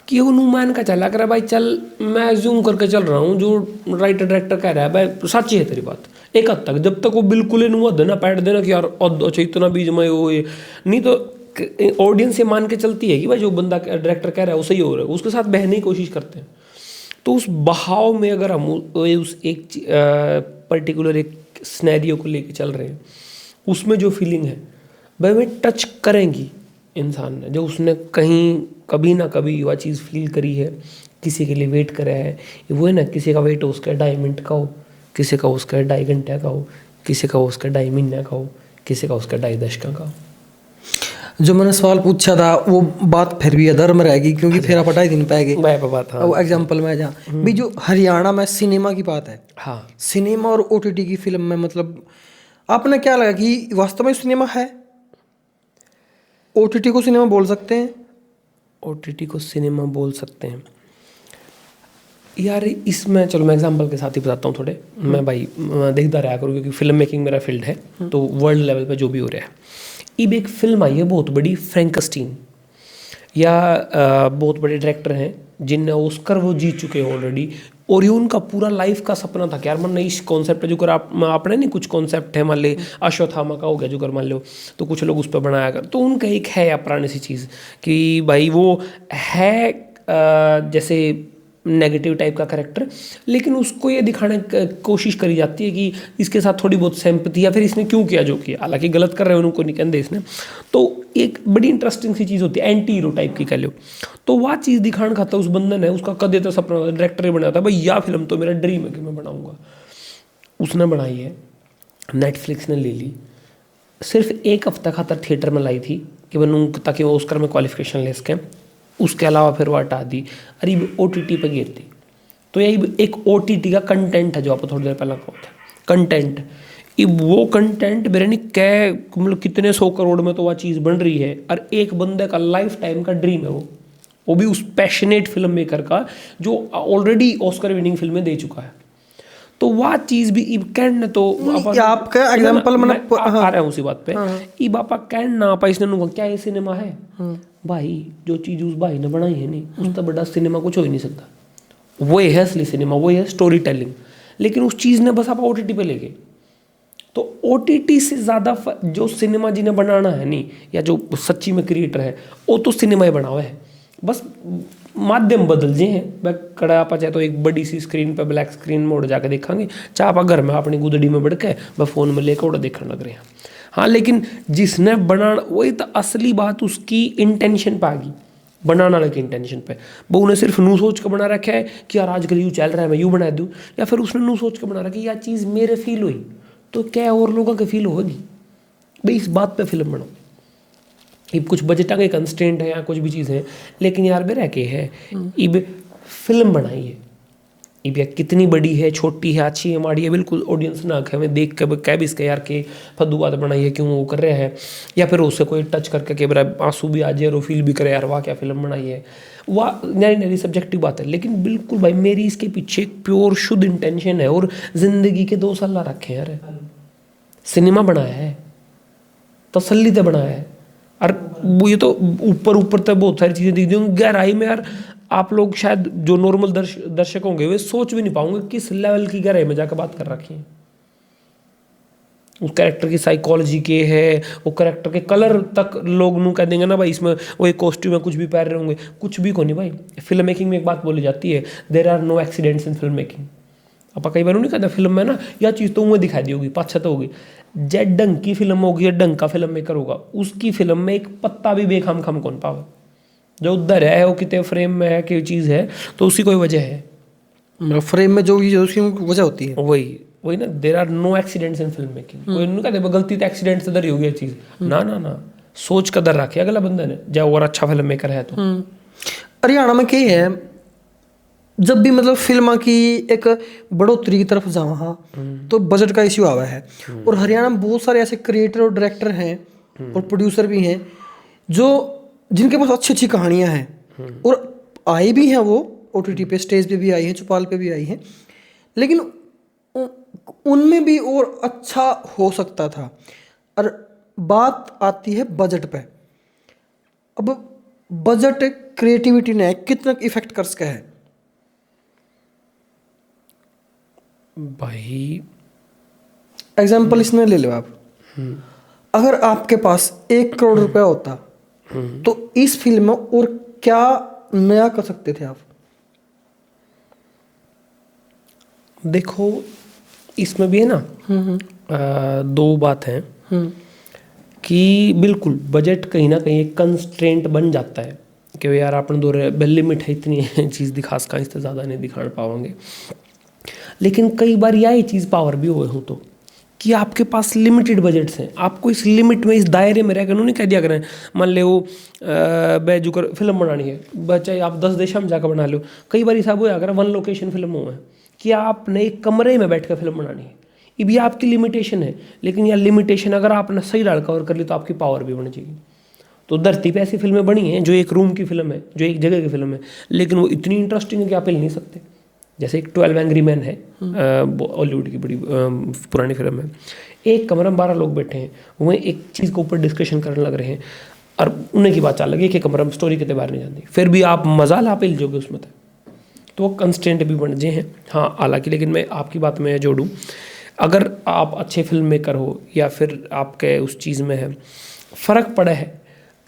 कि अनुमान का चला कर भाई चल मैं जूम करके चल रहा हूँ जो राइटर डायरेक्टर कह रहा है भाई सच्ची है तेरी बात एक हद तक, जब तक वो बिल्कुल इन देना पैट देना कि यार अच्छा इतना बीज में वो ये नहीं, तो ऑडियंस ये मान के चलती है कि भाई जो बंदा डायरेक्टर कह रहा है वो सही हो रहा है, उसके साथ बहने की कोशिश करते हैं। तो उस बहाव में अगर हम उस एक पर्टिकुलर एक स्नैरियो को लेके चल रहे हैं, उसमें जो फीलिंग है वह में टच करेंगी इंसान ने, जो उसने कहीं कभी ना कभी वह चीज़ फील करी है, किसी के लिए वेट करा है। वो है ना, किसी का वेट उसका 2.5 मिनट का हो, किसी का उसका 2.5 घंटे का हो, किसी का उसका 2.5 महीने का हो, किसी का उसका 2.5 दशक का हो। जो मैंने सवाल पूछा था वो बात फिर भी अधर में रहेगी क्योंकि फिर आप 2.5 दिन पाएंगे बात। हाँ वो एग्जाम्पल में जहाँ भी जो हरियाणा में सिनेमा की बात है, हाँ सिनेमा और OTT की फिल्म में मतलब आपने क्या लगा कि वास्तव में सिनेमा है? OTT को सिनेमा बोल सकते हैं? OTT को सिनेमा बोल सकते हैं यार। इसमें चलो मैं एग्जांपल के साथ ही बताता हूँ थोड़े। मैं भाई देखता रहा करूँ क्योंकि फिल्म मेकिंग मेरा फील्ड है, तो वर्ल्ड लेवल पे जो भी हो रहा है। अब एक फिल्म आई है बहुत बड़ी, फ्रैंकस्टीन, या बहुत बड़े डायरेक्टर हैं जिनने ऑस्कर वो जीत चुके हैं ऑलरेडी, और ये उनका पूरा लाइफ का सपना था कि यार मन इस कॉन्सेप्ट जो कर आपने नहीं कुछ कॉन्सेप्ट है मान ले अश्वत्थामा का हो गया जो कर मान लो, तो कुछ लोग उस पर बनाया कर, तो उनका एक है या पुरानी सी चीज़ कि भाई वो है जैसे नेगेटिव टाइप का कैरेक्टर, लेकिन उसको ये दिखाने की कोशिश करी जाती है कि इसके साथ थोड़ी बहुत सिंपैथी या फिर इसने क्यों किया जो किया, हालांकि गलत कर रहे हैं उनको नहीं कहते इसने। तो एक बड़ी इंटरेस्टिंग सी चीज़ होती है, एंटी हीरो टाइप की कह लो। तो वह चीज़ दिखाना खाता उस बंदे ने, उसका कद देता सपना, डायरेक्टर ही बनाया था भाई यह फिल्म तो मेरा ड्रीम है कि मैं बनाऊँगा। उसने बनाई है, नेटफ्लिक्स ने ले ली, सिर्फ 1 हफ्ता खातर थिएटर में लाई थी कि बनूँ ताकि वो ऑस्कर में क्वालिफिकेशन ले सकें। उसके अलावा फिर वो हटा दी, अरे OTT पे गिरती। तो यही एक OTT का कंटेंट है जो आपको थोड़ी देर पहले कहा था, कंटेंट। वो कंटेंट मेरे नहीं कै मतलब कितने 100 करोड़ में तो वह चीज़ बन रही है, और एक बंदे का लाइफ टाइम का ड्रीम है वो भी उस पैशनेट फिल्म मेकर का जो ऑलरेडी ऑस्कर विनिंग फिल्में दे चुका है। तो वह चीज़ भी इब कैन तो आपका एग्जांपल मैं आ रहा हूँ उसी बात पे। इब आपा कैन ना आपा इसने नुका क्या ये सिनेमा है भाई, जो चीज़ उस भाई ने बनाई है नहीं उससे बड़ा सिनेमा कुछ हो ही नहीं सकता। वही है असली सिनेमा, वही है स्टोरी टेलिंग। लेकिन उस चीज़ ने बस आप OTT पे ले गए। तो OTT से ज़्यादा जो सिनेमा जिन्हें बनाना है नहीं, या जो सच्ची में क्रिएटर है वो तो सिनेमा ही बना हुआ है, बस माध्यम बदल जे हैं। वह कड़ा आप चाहे तो एक बड़ी सी स्क्रीन पे ब्लैक स्क्रीन मोड जाके देखेंगे, चाहे आप घर में अपनी गुदड़ी में बढ़ के वह फ़ोन में लेकर उड़ा देखने लग रहे हैं। हाँ, लेकिन जिसने बनाना वही तो असली बात उसकी इंटेंशन पे आ गई, बनाना लगे इंटेंशन पे। वो उन्हें सिर्फ नू सोच कर बना रखा है कि यार आजकल यूँ चल रहा है मैं यूँ बना दूँ, या फिर उसने नू सोच कर बना रखा है यह चीज़ मेरे फील हुई तो क्या और लोगों के फील होगी भाई, इस बात पे फिल्म बनाओ। इब कुछ बजट के कंस्टेंट है या कुछ भी चीज़ है, लेकिन यार मेरा के है इब फिल्म बनाई है, इब या कितनी बड़ी है छोटी है अच्छी है माड़ी है, बिल्कुल ऑडियंस ना आँख हमें देख कर कह भी इसके यार के फद्दू बात बनाई है क्यों वो कर रहे हैं, या फिर उससे कोई टच करके कि मेरा आंसू भी आ जाए और फील भी करे यार वाह क्या फिल्म बनाई है। वाह नई नई सब्जेक्टिव बात है, लेकिन बिल्कुल भाई मेरी इसके पीछे एक प्योर शुद्ध इंटेंशन है और ज़िंदगी के 2 साल रखे हैं यार। सिनेमा बनाया है, तसल्ली से बनाया है, और वो ये तो ऊपर ऊपर तक बहुत सारी चीज़ें दिख दी, गहराई में यार आप लोग शायद जो नॉर्मल दर्शक होंगे वे सोच भी नहीं पाओगे किस लेवल की गहराई में जाकर बात कर रखी है। उस कैरेक्टर की साइकोलॉजी के है, वो कैरेक्टर के कलर तक लोग नू कह देंगे ना भाई इसमें वो एक कॉस्ट्यूम में कुछ भी पहन रहे होंगे, कुछ भी को नहीं भाई। फिल्म मेकिंग में एक बात बोली जाती है, there are no accidents in film making. आप कई बार नहीं कहते फिल्म में ना यह चीज़ तो उन्हें दिखाई दी होगी 5-6 तो होगी, जेड डंग की फिल्म होगी या डंग का फिल्म मेकर होगा, उसकी फिल्म में एक पत्ता भी बेखम खम कौन पावे, जो उधर है वो कितने फ्रेम में है कि चीज़ है तो उसी कोई वजह है, मतलब फ्रेम में जो उसकी वजह होती है वही ना। There are no accidents in film making. कोई नहीं कहते गलती तो एक्सीडेंट से दर ही होगी ये चीज़, ना सोच का दर रखे अगला बंदा ने जब और अच्छा फिल्म मेकर है तो। हरियाणा में क्या है, जब भी मतलब फिल्म की एक बढ़ोतरी की तरफ जावा तो बजट का इश्यू आवा है, और हरियाणा में बहुत सारे ऐसे क्रिएटर और डायरेक्टर हैं और प्रोड्यूसर भी हैं जो जिनके पास अच्छी अच्छी कहानियां हैं और आई भी हैं, वो OTT पे स्टेज पे भी आई हैं, चौपाल पे भी आई हैं, लेकिन उनमें भी और अच्छा हो सकता था। और बात आती है बजट पे। अब बजट क्रिएटिविटी ने कितना इफेक्ट कर सका है भाई। एग्जाम्पल इसमें ले लो आप, अगर आपके पास 1 करोड़ रुपया होता तो इस फिल्म में और क्या नया कर सकते थे आप? देखो इसमें भी है ना 2 बात हैं कि बिल्कुल बजट कहीं ना कहीं एक कंस्ट्रेंट बन जाता है कि यार अपने दो लिमिट है, इतनी चीज़ दिखा सका, इससे ज़्यादा नहीं दिखा पाओगे। लेकिन कई बार यह चीज़ पावर भी हुए हो तो कि आपके पास लिमिटेड बजट्स हैं, आपको इस लिमिट में इस दायरे में रहकर उन्होंने कह दिया करें, मान लो बेजुकर फिल्म बनानी है, बच्चे आप 10 देश में जाकर बना लो। कई बार हिसाब हुआ अगर 1 लोकेशन फिल्म हुआ है कि आपने एक कमरे में बैठ कर फिल्म बनानी है, ये भी आपकी लिमिटेशन है। लेकिन यह लिमिटेशन अगर आपने सही डाल कवर कर ली तो आपकी पावर भी बन जाएगी। तो धरती पे ऐसी फिल्में बनी हैं जो एक रूम की फिल्म है, जो एक जगह की फिल्म है, लेकिन वो इतनी इंटरेस्टिंग है कि आप हिल नहीं सकते। जैसे एक 12 एंग्री मैन है, हॉलीवुड की बड़ी पुरानी फिल्म है, एक कमरे में 12 लोग बैठे हैं, वह एक चीज़ के ऊपर डिस्कशन करने लग रहे हैं और उन्हें की बात चल लगी कि कमरे में स्टोरी के बाहर नहीं जाती, फिर भी आप मजा ला हिल जाओगे उसमें। तो वो कंस्टेंट भी बन जाए हैं। हाँ हालांकि लेकिन मैं आपकी बात में जोड़ूँ, अगर आप अच्छे फिल्म मेकर हो या फिर आपके उस चीज़ में है, फ़र्क पड़ा है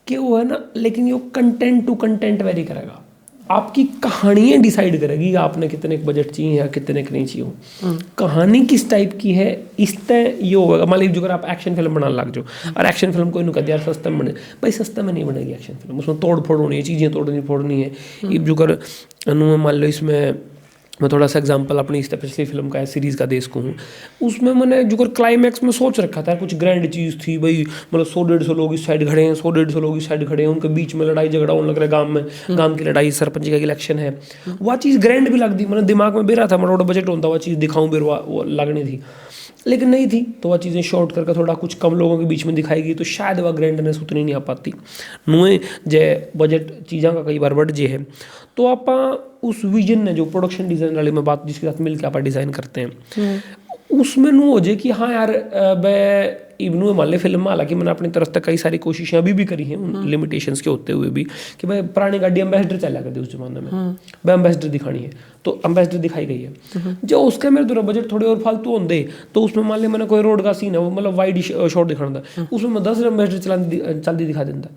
कि वो है ना, लेकिन ये कंटेंट टू कंटेंट वेरी करेगा। आपकी कहानियाँ डिसाइड करेगी कि आपने कितने का बजट चाहिए या कितने का नहीं चाहिए। कहानी किस टाइप की है इस तय ये होगा। मान लीजिए अगर आप एक्शन फिल्म बनाने लग जाओ और एक्शन फिल्म कोई नहीं कहते यार सस्ता में बने, भाई सस्ता में नहीं बनेगी एक्शन फिल्म, उसमें तोड़ फोड़ होनी है, चीज़ें तोड़नी फोड़नी है। अब जो कर मान लो इसमें मैं थोड़ा सा एग्जांपल अपनी इस पिछली फिल्म का सीरीज़ का देश को हूँ, उसमें मैंने जो क्लाइमैक्स में सोच रखा था कुछ ग्रैंड चीज़ थी भाई, मतलब 100-150 लोग इस साइड खड़े हैं, 100-150 लोग इस साइड खड़े हैं, उनके बीच में लड़ाई झगड़ा होने लग रहा है गांव में, गांव की लड़ाई, सरपंच का इलेक्शन है। वह चीज़ ग्रैंड भी लगती, मैंने दिमाग में भी रहा था मेरा बजट होता वह चीज़ दिखाऊँ भी वो लगनी थी, लेकिन नहीं थी। तो वह चीज़ें शॉर्ट करके थोड़ा कुछ कम लोगों के बीच में दिखाएगी तो शायद वह ग्रैंडनेस उतनी नहीं आ पाती। नुए जय बजट चीज़ों का कई बार बढ़ जे है तो आप उस विजन ने जो प्रोडक्शन डिज़ाइन वाली में बात जिसके साथ मिलकर आप डिज़ाइन करते हैं उसमें नू हो जाए कि हाँ यार मैं इवनू मान ले फिल्म में, हालांकि मैंने अपनी तरफ तक कई सारी कोशिशें अभी भी करी हैं उन लिमिटेशंस के होते हुए भी कि भाई पुरानी गाड़ी एम्बेसडर चला करते उस जमाने में, भाई एम्बेसडर दिखानी है तो एम्बेसडर दिखाई गई है। जो उसके मेरे थोड़ा बजट थोड़े और फालतू होंगे तो उसमें मान ले मैंने कोई रोड का सीन है वो मतलब वाइड शॉट दिखाना था, उसमें मैं 10 एम्बेसडर चलती दिखा देता,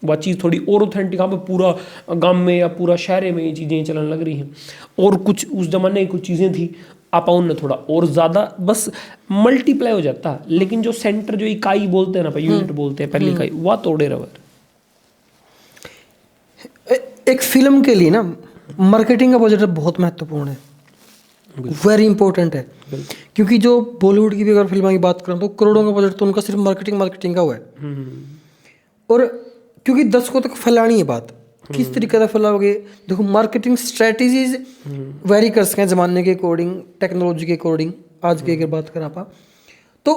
वह चीज़ थोड़ी और ऑथेंटिक, हाँ पूरा गांव में या पूरा शहर में ये चीज़ें चलने लग रही हैं। और कुछ उस जमाने की कुछ चीज़ें थी आप उनने थोड़ा और ज़्यादा बस मल्टीप्लाई हो जाता, लेकिन जो सेंटर जो इकाई बोलते हैं ना, यूनिट बोलते हैं पहली इकाई, वह तोड़े रवर। एक फिल्म के लिए ना मार्केटिंग का बजट बहुत महत्वपूर्ण है, वेरी इंपॉर्टेंट है, क्योंकि जो बॉलीवुड की भी अगर फिल्मों की बात करें तो करोड़ों का बजट तो उनका सिर्फ मार्केटिंग का हुआ है। और क्योंकि दर्शकों तक फैलानी है बात, किस तरीके से फैलाओगे, देखो मार्केटिंग स्ट्रेटजीज वेरी कर सकें ज़माने के अकॉर्डिंग, टेक्नोलॉजी के अकॉर्डिंग। आज की अगर बात करें आप तो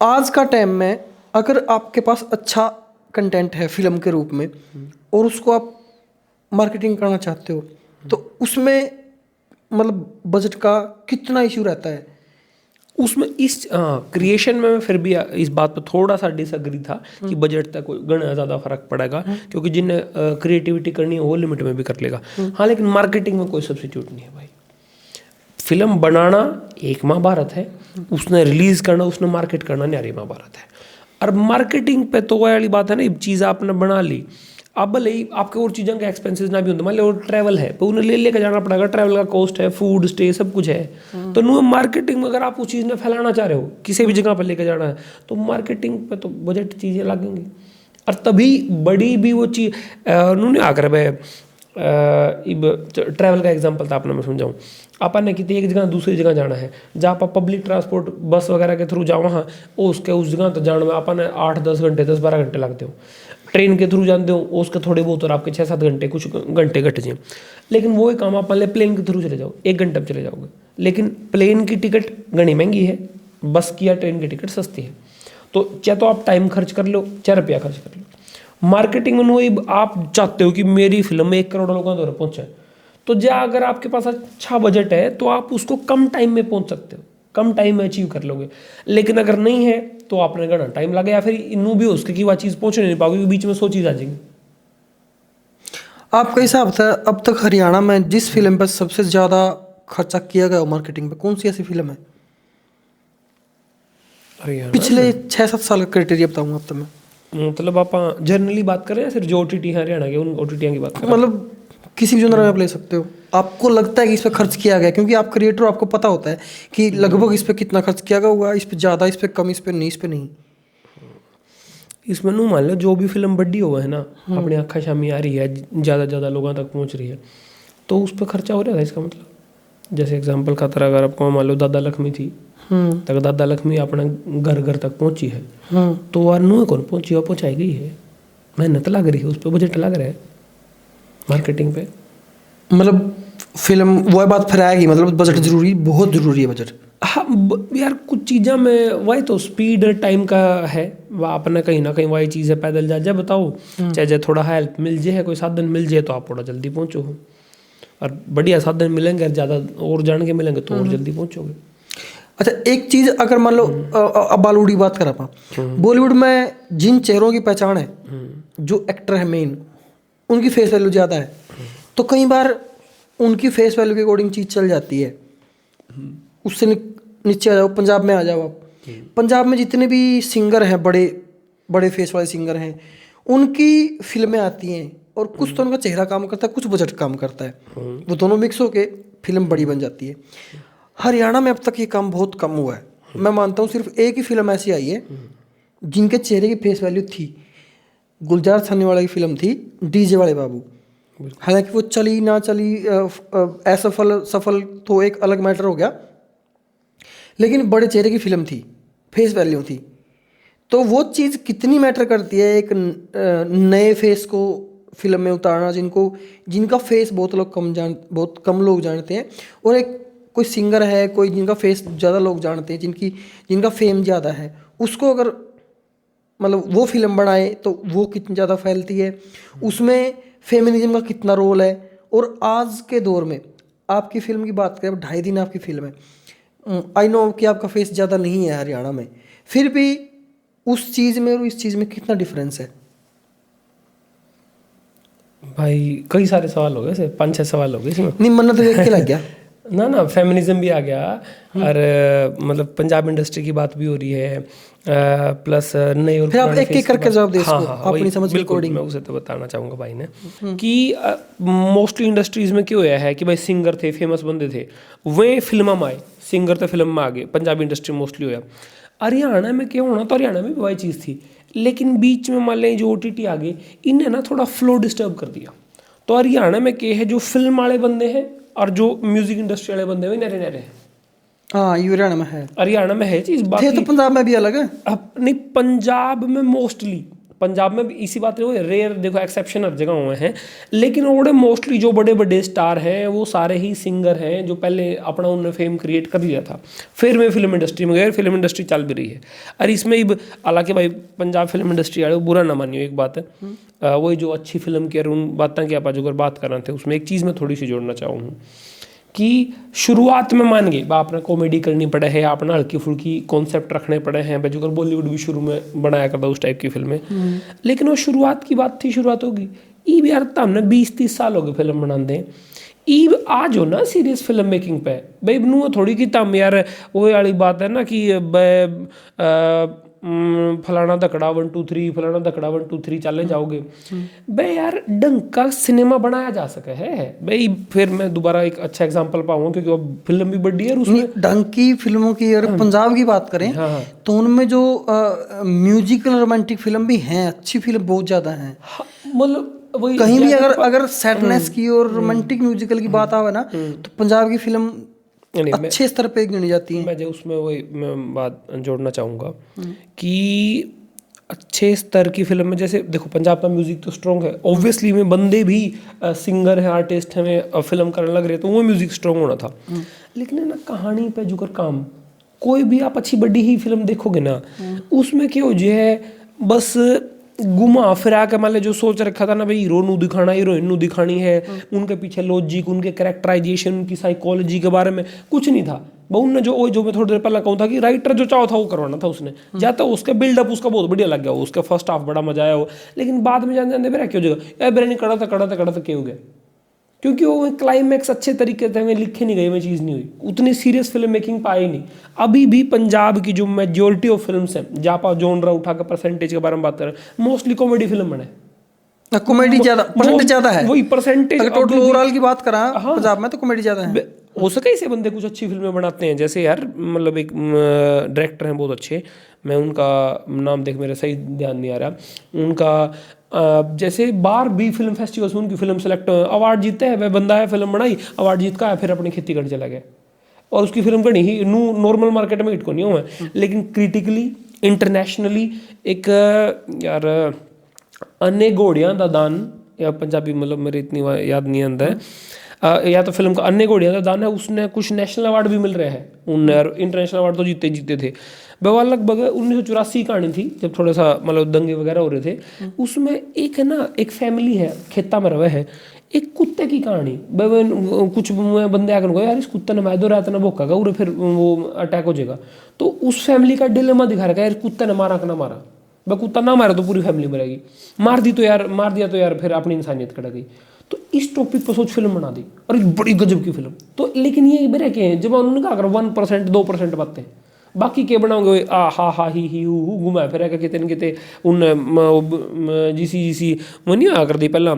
आज का टाइम में अगर आपके पास अच्छा कंटेंट है फिल्म के रूप में और उसको आप मार्केटिंग करना चाहते हो तो उसमें मतलब बजट का कितना इशू रहता है उसमें। इस क्रिएशन में फिर भी इस बात पर थोड़ा सा डिसएग्री था कि बजट तक गणना ज़्यादा फर्क पड़ेगा, क्योंकि जिन्हें क्रिएटिविटी करनी है वो लिमिट में भी कर लेगा। हाँ लेकिन मार्केटिंग में कोई सब्सिट्यूट नहीं है भाई। फिल्म बनाना एक महाभारत है, उसने रिलीज़ करना, उसने मार्केट करना न्यारी महाभारत है। और मार्केटिंग पे तो वाली बात है ना, चीज़ आपने बना ली, अब भले ही आपके और चीज़ों के एक्सपेंसेस ना भी होते, मान लो और ट्रैवल है तो उन्हें ले लेकर जाना पड़ेगा, ट्रैवल का कॉस्ट है, फूड स्टे सब कुछ है। तो नो मार्केटिंग में अगर आप उस चीज़ में फैलाना चाह रहे हो, किसी भी जगह पर लेकर जाना है तो मार्केटिंग पे तो बजट चीज़ें लगेंगी। और तभी बड़ी भी वो चीज़ उन्होंने आकर भाई ट्रैवल का एग्जाम्पल था अपना मैं समझाऊँ, अपन ने कितनी एक जगह दूसरी जगह जाना है, जहाँ पर पब्लिक ट्रांसपोर्ट बस वगैरह के थ्रू जाओ वहाँ उसके उस जगह तो जाने में अपन 8-10 घंटे 10-12 घंटे लगते हो। ट्रेन के थ्रू जानते हो उसके थोड़े बहुत और आपके 6-7 घंटे कुछ घंटे घट जाए। लेकिन वो ही काम आप मान प्लेन के थ्रू चले जाओ 1 घंटे में चले जाओगे, लेकिन प्लेन की टिकट घनी महंगी है, बस की या ट्रेन की टिकट सस्ती है। तो चाहे तो आप टाइम खर्च कर लो, 4 रुपया खर्च कर लो। मार्केटिंग में वही आप चाहते हो कि मेरी फिल्म में 1 करोड़ लोगों तक पहुँचे, तो जा अगर आपके पास अच्छा बजट है तो आप उसको कम टाइम में पहुँच सकते हो, कम टाइम में अचीव कर लोगे। लेकिन अगर नहीं है तो आपने घना टाइम लगे या फिर इनू भी हो सके कि वह चीज़ पहुँच नहीं पाओगे, बीच में 100 चीज़ आ जाएंगी। आपका हिसाब था अब तक हरियाणा में जिस फिल्म पर सबसे ज़्यादा खर्चा किया गया मार्केटिंग पे, कौन सी ऐसी फिल्म है पिछले 6-7 साल का क्राइटेरिया बताऊंगा अब तो मैं? मतलब आप जनरली बात करें या सिर्फ जो OTT है हरियाणा के उन OTT की बात करें? मतलब किसी भी जनर में आप ले सकते हो, आपको लगता है कि इस पर खर्च किया गया, क्योंकि आप क्रिएटर आपको पता होता है कि लगभग इस पर कितना खर्च किया गया होगा, इस पर ज़्यादा, इस पर कम, इस पर नहीं, इस पर नहीं। इसमें नू मान लो जो भी फिल्म बड़ी हुआ है ना, अपनी आँखा शामी आ रही है, ज़्यादा लोगों तक पहुँच रही है, तो उस पर खर्चा हो रहा था इसका मतलब। जैसे एग्जाम्पल का तरह अगर आपको मान लो दादा लक्ष्मी थी, तक दादा लक्ष्मी अपना घर तक पहुँची है, तो वह नू कौन पहुँची, वह पहुँचाई गई है, मेहनत लग रही है, उस पर बजट लग रहा है मार्केटिंग पे। मतलब फिल्म वह बात फिर आएगी, मतलब बजट जरूरी, बहुत ज़रूरी है बजट। हाँ यार कुछ चीज़ों में वही तो स्पीड टाइम का है, वह अपने कहीं ना कहीं वही चीज़ है, पैदल जा बताओ, चाहे थोड़ा हेल्प मिल जाए, कोई साधन मिल जाए तो आप थोड़ा जल्दी पहुँचो, और बढ़िया साधन मिलेंगे, ज़्यादा और जान के मिलेंगे तो और जल्दी पहुँचोगे। अच्छा एक चीज़ अगर मान लो अब बॉलीवुड की बात करें आप, बॉलीवुड में जिन चेहरों की पहचान है, जो एक्टर है मेन, उनकी फेस वैल्यू ज़्यादा है, तो कई बार उनकी फेस वैल्यू के अकॉर्डिंग चीज़ चल जाती है। उससे नीचे आ जाओ, पंजाब में आ जाओ आप, पंजाब में जितने भी सिंगर हैं, बड़े बड़े फेस वाले सिंगर हैं, उनकी फिल्में आती हैं और कुछ तो उनका चेहरा काम करता है, कुछ बजट काम करता है, वो दोनों मिक्स होके फिल्म बड़ी बन जाती है। हरियाणा में अब तक ये काम बहुत कम हुआ है। मैं मानता हूँ सिर्फ एक ही फिल्म ऐसी आई है जिनके चेहरे की फेस वैल्यू थी। गुलजार सानीवाला की फिल्म थी डीजे वाले बाबू। हालांकि वो चली ना चली, असफल सफल तो एक अलग मैटर हो गया, लेकिन बड़े चेहरे की फिल्म थी, फेस वैल्यू थी। तो वो चीज़ कितनी मैटर करती है, एक नए फेस को फिल्म में उतारना, जिनका फेस बहुत कम लोग जानते हैं, और एक कोई सिंगर है, कोई जिनका फेस ज़्यादा लोग जानते हैं, जिनका फेम ज़्यादा है, उसको अगर मतलब वो फिल्म बनाए तो वो कितनी ज़्यादा फैलती है, उसमें फेमिनिज्म का कितना रोल है। और आज के दौर में आपकी फिल्म की बात करें, 2.5 दिन आपकी फिल्म है, आई नो कि आपका फेस ज़्यादा नहीं है हरियाणा में, फिर भी उस चीज़ में और इस चीज़ में कितना डिफरेंस है भाई? कई सारे सवाल हो गए, से 5-6 सवाल हो गए इसमें। नहीं, मन्नत देख के लग गया। ना फेमिनिज्म भी आ गया, और मतलब पंजाब इंडस्ट्री की बात भी हो रही है, प्लस नए और फिर आप एक एक करके जवाब दे इसको, अपनी समझ के बिल्कुल। मैं उसे तो बताना चाहूँगा भाई ने कि मोस्टली इंडस्ट्रीज में क्या होया है कि भाई सिंगर थे, फेमस बंदे थे, वे फिल्म में आए, सिंगर तो फिल्म में आ गए, पंजाबी इंडस्ट्री मोस्टली होया। हरियाणा में क्या होना, तो हरियाणा में भी वही चीज़ थी, लेकिन बीच में मान लें जो OTT आ गए, इन्हें ना थोड़ा फ्लो डिस्टर्ब कर दिया। तो हरियाणा में क्या है, जो फिल्म वाले बंदे हैं और जो म्यूजिक इंडस्ट्री वाले बंदे हैं, नरे नरे हैं। हाँ, ये हरियाणा में है, हरियाणा में है चीज़। थे बाकी तो पंजाब में भी अलग है। अब नहीं, पंजाब में मोस्टली, पंजाब में भी इसी बात है, रेयर देखो एक्सेप्शन हर जगह हुए हैं, लेकिन वो मोस्टली जो बड़े बड़े स्टार हैं वो सारे ही सिंगर हैं, जो पहले अपना उन्होंने फेम क्रिएट कर लिया था, फिर मैं फिल्म इंडस्ट्री में गया, फिल्म इंडस्ट्री चल भी रही है। और इसमें ही हालांकि भाई पंजाब फिल्म इंडस्ट्री वाले बुरा ना मानियो, एक बात है, वही जो अच्छी फिल्म की उन बातें की आप जो बात कर रहे थे, उसमें एक चीज़ मैं थोड़ी सी जोड़ना चाहूँ कि शुरुआत में मान गए आपने कॉमेडी करनी पड़े है, आपने हल्की फुल्की कॉन्सेप्ट रखने पड़े हैं, जो बॉलीवुड भी शुरू में बनाया करता उस टाइप की फिल्में, लेकिन वो शुरुआत की बात थी, शुरुआत होगी। ईब यार हमने 20-30 साल हो गए फिल्म बनाते, ईब आज हो ना सीरियस फिल्म मेकिंग पे भाई, नू थोड़ी कि तम यार वो वाली बात है ना कि फलाना धकड़ा 1 2 3, फलाना धकड़ा 1 2 3 चले जाओगे भाई, यार ढंग का सिनेमा बनाया जा सके है भाई। फिर मैं दोबारा एक अच्छा एग्जांपल पाऊंगा, क्योंकि अब फिल्म भी बड़ी है, उसमें ढंग की फिल्मों की अगर पंजाब की बात करें, तो उनमें जो म्यूजिकल रोमांटिक फिल्म भी हैं, अच्छी फिल्म बहुत ज़्यादा हैं। मतलब वही कहीं भी अगर सैडनेस की और रोमांटिक म्यूजिकल की बात आवे ना, तो पंजाब की फिल्म अच्छे स्तर पे गिनी जाती है। मैं जो उसमें वही मैं बात जोड़ना चाहूँगा कि अच्छे स्तर की फिल्म में, जैसे देखो पंजाब का म्यूजिक तो स्ट्रॉन्ग है, ऑब्वियसली में बंदे भी सिंगर हैं, आर्टिस्ट हैं, फिल्म करने लग रहे, तो वो म्यूजिक स्ट्रॉन्ग होना था। लेकिन है ना, कहानी पे जुकर काम, कोई भी आप अच्छी बड़ी ही फिल्म देखोगे ना, उसमें क्या हो जाए, बस घुमा फिरा के मान लो जो सोच रखा था ना भाई, हीरो नू दिखाना, हीरोइन नू दिखानी है, उनके पीछे लॉजिक, उनके कैरेक्टराइजेशन, उनकी साइकोलॉजी के बारे में कुछ नहीं था। उनने जो मैं थोड़ी देर पहले कहूँ था कि राइटर जो चाहो था वो करवाना था उसने, या तो उसका बिल्डअप उसका बहुत बढ़िया लग गया हो, उसका फर्स्ट हाफ बड़ा मजा आया हो, लेकिन बाद में जान जाते मेरा क्यों जगह ब्रेन कड़ा था क्या हो गया, क्योंकि वो क्लाइमैक्स अच्छे तरीके से हमें लिखे नहीं गए, में चीज़ नहीं हुई, उतनी सीरियस फिल्म मेकिंग पाई नहीं। अभी भी पंजाब की जो मेजोरिटी ऑफ फिल्म्स हैं, जापा जोनरा उठा कर परसेंटेज के बारे में बात करें, मोस्टली कॉमेडी फिल्म बने, कॉमेडी ज़्यादा परसेंटेज ज़्यादा है, वही परसेंटेज टोटल ओवरऑल की बात करा पंजाब में तो कॉमेडी ज़्यादा है। हो सके ऐसे बंदे कुछ अच्छी फिल्में बनाते हैं, जैसे यार मतलब एक डायरेक्टर हैं बहुत अच्छे, मैं उनका नाम देख मेरा सही ध्यान नहीं आ रहा, उनका जैसे बार भी फिल्म फेस्टिवल्स में उनकी फिल्म सेलेक्ट अवार्ड जीते हैं, वह बंदा है फिल्म बनाई अवार्ड जीत का है, फिर अपनी खेती करने चला गया, और उसकी फिल्म कहीं ही नॉर्मल मार्केट में हिट को नहीं हुआ है, लेकिन क्रिटिकली इंटरनेशनली एक यार अन्य घोड़ियां दा दान, या पंजाबी मतलब मेरे इतनी याद नहीं आता है, या तो फिल्म का अन्य घोड़ियां का दान है, उसने कुछ नेशनल अवार्ड भी मिल रहे हैं, उनने इंटरनेशनल अवार्ड तो जीते थे। वह लगभग 1984 कहानी थी, जब थोड़ा सा मतलब दंगे वगैरह हो रहे थे, उसमें एक है ना, एक फैमिली है खेता में रहे है, एक कुत्ते की कहानी, कुछ बंदे आकर गए यार इस कुत्ते ने मार दो, रात ना भोका उरे फिर वो अटैक हो जाएगा, तो उस फैमिली का डिलेमा दिखा रखा है, यार कुत्ते ने मारा कि ना मारा, भाई कुत्ता ना मारा तो पूरी फैमिली मरेगी, मार दिया तो यार फिर अपनी इंसानियत कट गई। तो इस टॉपिक पर सोच फिल्म बना दी, और एक बड़ी गजब की फिल्म। तो लेकिन ये मेरे क्या है, जब उन्होंने कहा 1% 2% बातें, बाकी के बनाओगे आ हा हा ही हू घुमा फिर किते न किते उन जिसी वो नहीं होया करती पहला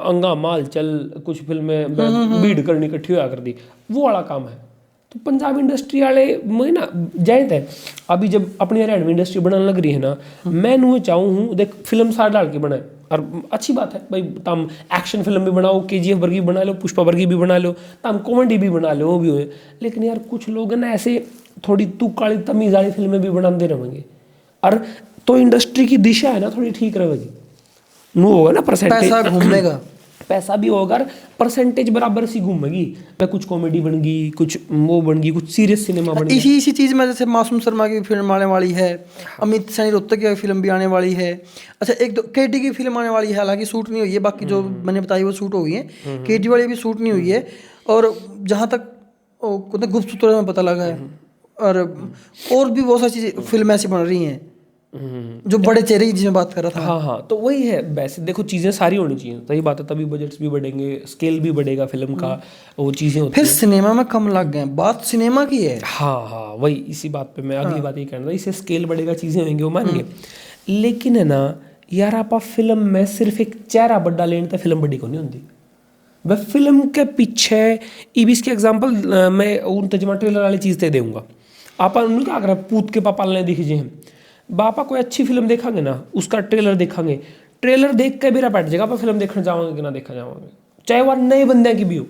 अंगा माल चल कुछ फिल्में भीड़ करनी इकट्ठी होया करती, वो वाला काम है। तो पंजाब इंडस्ट्री वाले मैं ना जायद है अभी जब अपनी हरियाणवी इंडस्ट्री बनाने लग रही है ना, मैं नू चाहूँ हूँ देख फिल्म सार डाल के बनाए और अच्छी बात है भाई, तुम एक्शन फिल्म भी बनाओ, KGF वर्गी बना लो, पुष्पा वर्गी भी बना लो, तुम कॉमेडी भी बना लो, वो भी हुए। लेकिन यार कुछ लोग ना ऐसे थोड़ी तुक वाली तमीज़ वाली फिल्में भी बनाते रहेंगे, और तो इंडस्ट्री की दिशा है ना थोड़ी ठीक रहेगी, नू होगा ना परसेंटेज, पैसा घूमेगा, पैसा भी होगा, परसेंटेज बराबर सी घूमेगी। कुछ कॉमेडी बन गई, कुछ वो बन गई, कुछ सीरियस सिनेमा बन गई। इसी चीज़ में जैसे मासूम शर्मा की फिल्म आने वाली है, अमित सैनी रोहतक की फिल्म भी आने वाली है। अच्छा एक दो KT की फिल्म आने वाली है, हालांकि शूट नहीं हुई है, बाकी जो मैंने बताई वो शूट हो गई है, KT वाली भी शूट नहीं हुई है। और जहाँ तक गुप्त सूत्रों में पता लगा है, और भी बहुत सारी चीज़ें फिल्म ऐसी बन रही हैं जो बड़े चेहरे की जिसमें बात कर रहा था। हाँ, तो वही है। वैसे देखो चीज़ें सारी होनी चाहिए, सही बात है, तभी बजट्स भी बढ़ेंगे, स्केल भी बढ़ेगा फिल्म का, वो चीज़ें होती फिर सिनेमा में कम लग गए, बात सिनेमा की है। हाँ, वही इसी बात पे मैं अगली बात ये कहना था, इससे स्केल बढ़ेगा, चीज़ें होंगी, वो मानेंगे। लेकिन है ना यार, आप फिल्म में सिर्फ एक चेहरा बड़ा लेने तो फिल्म बड़ी को नहीं होती। वह फिल्म के पीछे ईबीस के एग्जाम्पल मैं उन तजमा ट्रेलर वाली चीज़ दे दूँगा। आप उन्होंने क्या करा, पूत के पापा ने दिखी हैं बापा, कोई अच्छी फिल्म देखेंगे ना, उसका ट्रेलर देखेंगे, ट्रेलर देख के भी बैठ जाएगा, आप फिल्म देखने जाओगे कि ना देखा जाओगे, चाहे वह नए बंदे की भी हो,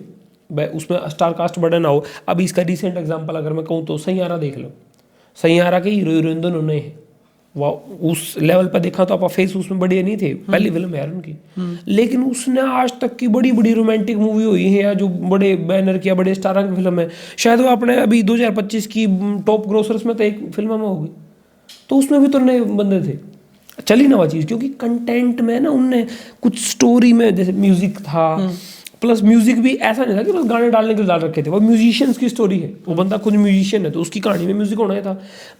भाई उसमें स्टार कास्ट बड़ा ना हो। अभी इसका रिसेंट एग्जांपल अगर मैं कहूँ तो सैयारा देख लो, सैयारा के हीरो हीरोइन दोनों नए हैं, वह उस लेवल पर देखा तो आप फेस उसमें बढ़िया नहीं थे, पहली फिल्म है यार उनकी, लेकिन उसने आज तक की बड़ी बड़ी रोमांटिक मूवी हुई है या जो बड़े बैनर किया, बड़े स्टार की फिल्म है, शायद वो अपने अभी 2025 की टॉप ग्रोसर्स में तो एक फिल्म में होगी, तो उसमें भी तो नए बंदे थे, चली ना वो चीज़, क्योंकि कंटेंट में ना उनने कुछ स्टोरी में, जैसे म्यूजिक था, प्लस म्यूजिक भी ऐसा नहीं था कि बस गाने डालने के लिए डाल रखे थे, वो म्यूजिशियंस की स्टोरी है, वो बंदा खुद म्यूजिशियन है तो उसकी कहानी में म्यूजिक होना ही था।